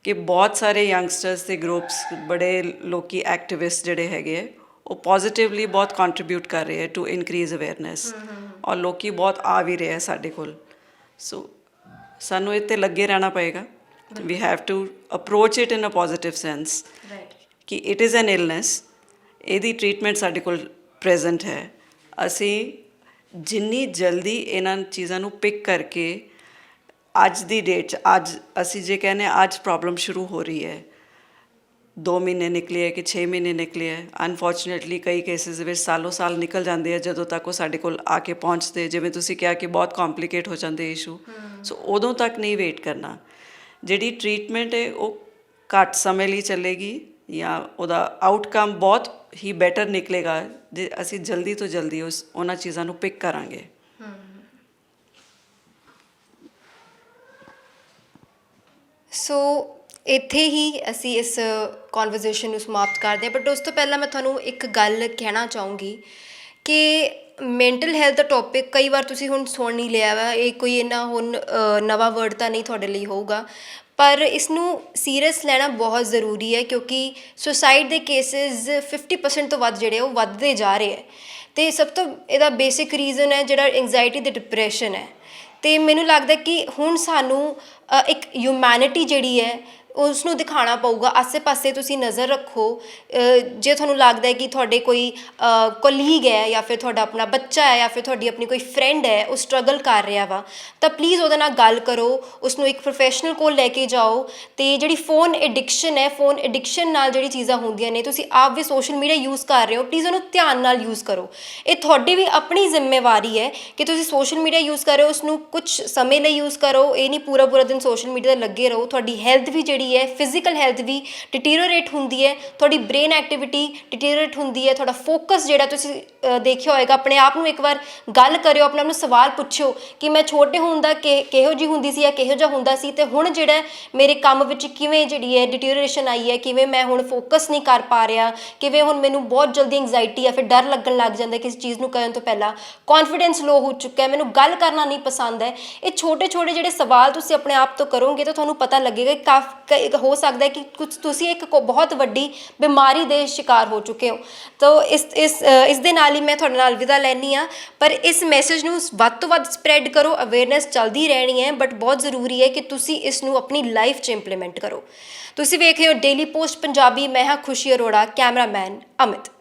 ਕਿ ਬਹੁਤ ਸਾਰੇ ਯੰਗਸਟਰਸ ਦੇ ਗਰੁੱਪਸ, ਬੜੇ ਲੋਕੀ ਐਕਟਿਵਿਸਟ ਜਿਹੜੇ ਹੈਗੇ ਹੈ, ਉਹ ਪੋਜ਼ਿਟਿਵਲੀ ਬਹੁਤ ਕੰਟਰੀਬਿਊਟ ਕਰ ਰਹੇ ਹੈ ਟੂ ਇਨਕਰੀਜ਼ ਅਵੇਅਰਨੈਸ ਔਰ ਲੋਕੀ ਬਹੁਤ ਆ ਵੀ ਰਹੇ ਹੈ ਸਾਡੇ ਕੋਲ। ਸੋ ਸਾਨੂੰ ਇਹ 'ਤੇ ਲੱਗੇ ਰਹਿਣਾ ਪਏਗਾ। We have to approach it in a positive sense ਕਿ ਇਟ ਇਜ਼ ਐਨ ਇਲਨੈਸ, ਇਹਦੀ ਟਰੀਟਮੈਂਟ ਸਾਡੇ ਕੋਲ ਪ੍ਰੈਜ਼ੈਂਟ ਹੈ। ਅਸੀਂ ਜਿੰਨੀ ਜਲਦੀ ਇਹਨਾਂ ਚੀਜ਼ਾਂ ਨੂੰ ਪਿਕ ਕਰਕੇ ਅੱਜ ਦੀ ਡੇਟ 'ਚ ਅੱਜ ਅਸੀਂ ਜੇ ਕਹਿੰਦੇ ਅੱਜ ਪ੍ਰੋਬਲਮ ਸ਼ੁਰੂ ਹੋ ਰਹੀ ਹੈ, 2 ਮਹੀਨੇ ਨਿਕਲੇ ਹੈ ਕਿ 6 ਮਹੀਨੇ ਨਿਕਲੇ ਹੈ, ਅਨਫੋਰਚੂਨੇਟਲੀ ਕਈ ਕੇਸਿਸ ਵਿੱਚ ਸਾਲੋਂ ਸਾਲ ਨਿਕਲ ਜਾਂਦੇ ਆ ਜਦੋਂ ਤੱਕ ਉਹ ਸਾਡੇ ਕੋਲ ਆ ਕੇ ਪਹੁੰਚਦੇ। ਜਿਵੇਂ ਤੁਸੀਂ ਕਿਹਾ ਕਿ ਬਹੁਤ ਕੰਪਲਿਕੇਟ ਹੋ ਜਾਂਦੇ ਇਸ਼ੂ, ਸੋ ਉਦੋਂ ਤੱਕ ਨਹੀਂ ਵੇਟ ਕਰਨਾ। ਜਿਹੜੀ ਟਰੀਟਮੈਂਟ ਹੈ ਉਹ ਘੱਟ ਸਮੇਂ ਲਈ ਚੱਲੇਗੀ ਜਾਂ ਉਹਦਾ ਆਊਟਕਮ ਬਹੁਤ ਹੀ ਬੈਟਰ ਨਿਕਲੇਗਾ ਜੇ ਅਸੀਂ ਜਲਦੀ ਤੋਂ ਜਲਦੀ ਉਹਨਾਂ ਚੀਜ਼ਾਂ ਨੂੰ ਪਿਕ ਕਰਾਂਗੇ। ਸੋ ਇੱਥੇ ਹੀ ਅਸੀਂ ਇਸ ਕਨਵਰਸੇਸ਼ਨ ਨੂੰ ਸਮਾਪਤ ਕਰਦੇ ਹਾਂ, ਬਟ ਉਸ ਤੋਂ ਪਹਿਲਾਂ ਮੈਂ ਤੁਹਾਨੂੰ ਇੱਕ ਗੱਲ ਕਹਿਣਾ ਚਾਹੂੰਗੀ ਕਿ ਮੈਂਟਲ ਹੈਲਥ ਦਾ ਟੌਪਿਕ ਕਈ ਵਾਰ ਤੁਸੀਂ ਹੁਣ ਸੁਣ ਹੀ ਲਿਆ ਵਾ, ਇਹ ਕੋਈ ਇੰਨਾ ਹੁਣ ਨਵਾਂ ਵਰਡ ਤਾਂ ਨਹੀਂ ਤੁਹਾਡੇ ਲਈ ਹੋਊਗਾ, ਪਰ ਇਸ ਨੂੰ ਸੀਰੀਅਸ ਲੈਣਾ ਬਹੁਤ ਜ਼ਰੂਰੀ ਹੈ ਕਿਉਂਕਿ ਸੁਸਾਈਡ ਦੇ ਕੇਸਿਸ 50% ਤੋਂ ਵੱਧ ਜਿਹੜੇ ਉਹ ਵੱਧਦੇ ਜਾ ਰਹੇ ਹੈ। ਅਤੇ ਸਭ ਤੋਂ ਇਹਦਾ ਬੇਸਿਕ ਰੀਜ਼ਨ ਹੈ ਜਿਹੜਾ ਐਂਗਜ਼ਾਇਟੀ ਅਤੇ ਡਿਪਰੈਸ਼ਨ ਹੈ। ਅਤੇ ਮੈਨੂੰ ਲੱਗਦਾ ਕਿ ਹੁਣ ਸਾਨੂੰ ਇੱਕ ਹਿਊਮੈਨਿਟੀ ਜਿਹੜੀ ਹੈ ਉਸ ਨੂੰ ਦਿਖਾਉਣਾ ਪਊਗਾ। ਆਸੇ ਪਾਸੇ ਤੁਸੀਂ ਨਜ਼ਰ ਰੱਖੋ, ਜੇ ਤੁਹਾਨੂੰ ਲੱਗਦਾ ਹੈ ਕਿ ਤੁਹਾਡੇ ਕੋਈ ਕੋਲੀਗ ਹੈ ਜਾਂ ਫਿਰ ਤੁਹਾਡਾ ਆਪਣਾ ਬੱਚਾ ਹੈ ਜਾਂ ਫਿਰ ਤੁਹਾਡੀ ਆਪਣੀ ਕੋਈ ਫਰੈਂਡ ਹੈ ਉਹ ਸਟਰਗਲ ਕਰ ਰਿਹਾ ਵਾ, ਤਾਂ ਪਲੀਜ਼ ਉਹਦੇ ਨਾਲ ਗੱਲ ਕਰੋ, ਉਸਨੂੰ ਇੱਕ ਪ੍ਰੋਫੈਸ਼ਨਲ ਕੋਲ ਲੈ ਕੇ ਜਾਓ। ਅਤੇ ਜਿਹੜੀ ਫੋਨ ਐਡਿਕਸ਼ਨ ਹੈ, ਫੋਨ ਐਡਿਕਸ਼ਨ ਨਾਲ ਜਿਹੜੀ ਚੀਜ਼ਾਂ ਹੁੰਦੀਆਂ ਨੇ, ਤੁਸੀਂ ਆਪ ਵੀ ਸੋਸ਼ਲ ਮੀਡੀਆ ਯੂਜ਼ ਕਰ ਰਹੇ ਹੋ, ਪਲੀਜ਼ ਉਹਨੂੰ ਧਿਆਨ ਨਾਲ ਯੂਜ਼ ਕਰੋ। ਇਹ ਤੁਹਾਡੀ ਵੀ ਆਪਣੀ ਜ਼ਿੰਮੇਵਾਰੀ ਹੈ ਕਿ ਤੁਸੀਂ ਸੋਸ਼ਲ ਮੀਡੀਆ ਯੂਜ਼ ਕਰ ਰਹੇ ਹੋ, ਉਸਨੂੰ ਕੁਝ ਸਮੇਂ ਲਈ ਯੂਜ਼ ਕਰੋ। ਇਹ ਨਹੀਂ ਪੂਰਾ ਦਿਨ ਸੋਸ਼ਲ ਮੀਡੀਆ 'ਤੇ ਲੱਗੇ ਰਹੋ। ਤੁਹਾਡੀ ਹੈਲਥ ਵੀ ਜਿਹੜੀ ਹੈ, ਫਿਜ਼ੀਕਲ ਹੈਲਥ ਵੀ ਡਿਟੀਰੀਓਰੇਟ ਹੁੰਦੀ ਹੈ, ਤੁਹਾਡੀ ਬ੍ਰੇਨ ਐਕਟੀਵਿਟੀ ਡਿਟੀਰੀਓਰੇਟ ਹੁੰਦੀ ਹੈ, ਤੁਹਾਡਾ ਫੋਕਸ ਜਿਹੜਾ ਤੁਸੀਂ ਦੇਖਿਆ ਹੋਏਗਾ। ਆਪਣੇ ਆਪ ਨੂੰ ਇੱਕ ਵਾਰ ਗੱਲ ਕਰਿਓ, ਆਪਣੇ ਆਪ ਨੂੰ ਸਵਾਲ ਪੁੱਛਿਓ ਕਿ ਮੈਂ ਛੋਟੇ ਹੁੰਦਾ ਕਿਹੋ ਜਿਹੀ ਹੁੰਦੀ ਸੀ ਜਾਂ ਕਿਹੋ ਜਿਹਾ ਹੁੰਦਾ ਸੀ, ਅਤੇ ਹੁਣ ਜਿਹੜਾ ਮੇਰੇ ਕੰਮ ਵਿੱਚ ਕਿਵੇਂ ਜਿਹੜੀ ਹੈ ਡਿਟੀਰੀਓਰੇਸ਼ਨ ਆਈ ਹੈ, ਕਿਵੇਂ ਮੈਂ ਹੁਣ ਫੋਕਸ ਨਹੀਂ ਕਰ ਪਾ ਰਿਹਾ, ਕਿਵੇਂ ਹੁਣ ਮੈਨੂੰ ਬਹੁਤ ਜਲਦੀ ਐਂਗਜ਼ਾਇਟੀ ਜਾਂ ਫਿਰ ਡਰ ਲੱਗਣ ਲੱਗ ਜਾਂਦਾ ਕਿਸੇ ਚੀਜ਼ ਨੂੰ ਕਰਨ ਤੋਂ ਪਹਿਲਾਂ, ਕੌਨਫੀਡੈਂਸ ਲੋ ਹੋ ਚੁੱਕਾ ਹੈ, ਮੈਨੂੰ ਗੱਲ ਕਰਨਾ ਨਹੀਂ ਪਸੰਦ ਹੈ। ਇਹ ਛੋਟੇ ਛੋਟੇ ਜਿਹੜੇ ਸਵਾਲ ਤੁਸੀਂ ਆਪਣੇ ਆਪ ਤੋਂ ਕਰੋਗੇ ਤਾਂ ਤੁਹਾਨੂੰ ਪਤਾ ਲੱਗੇਗਾ ਹੋ ਸਕਦਾ ਹੈ ਕਿ ਕੁਝ ਤੁਸੀਂ ਇੱਕ ਬਹੁਤ ਵੱਡੀ ਬਿਮਾਰੀ ਦੇ ਸ਼ਿਕਾਰ ਹੋ ਚੁੱਕੇ ਹੋ। ਤਾਂ ਇਸ ਦੇ ਨਾਲ ਹੀ ਮੈਂ ਤੁਹਾਡੇ ਨਾਲ ਅਲਵਿਦਾ ਲੈਂਦੀ ਹਾਂ, ਪਰ ਇਸ ਮੈਸੇਜ ਨੂੰ ਵੱਧ ਤੋਂ ਵੱਧ ਸਪਰੈਡ ਕਰੋ। ਅਵੇਅਰਨੈਸ ਚੱਲਦੀ ਰਹਿਣੀ ਹੈ, ਬਟ ਬਹੁਤ ਜ਼ਰੂਰੀ ਹੈ ਕਿ ਤੁਸੀਂ ਇਸ ਨੂੰ ਆਪਣੀ ਲਾਈਫ 'ਚ ਇੰਪਲੀਮੈਂਟ ਕਰੋ। ਤੁਸੀਂ ਵੇਖ ਰਹੇ ਹੋ ਡੇਲੀ ਪੋਸਟ ਪੰਜਾਬੀ। ਮੈਂ ਹਾਂ ਖੁਸ਼ੀ ਅਰੋੜਾ, ਕੈਮਰਾਮੈਨ ਅਮਿਤ।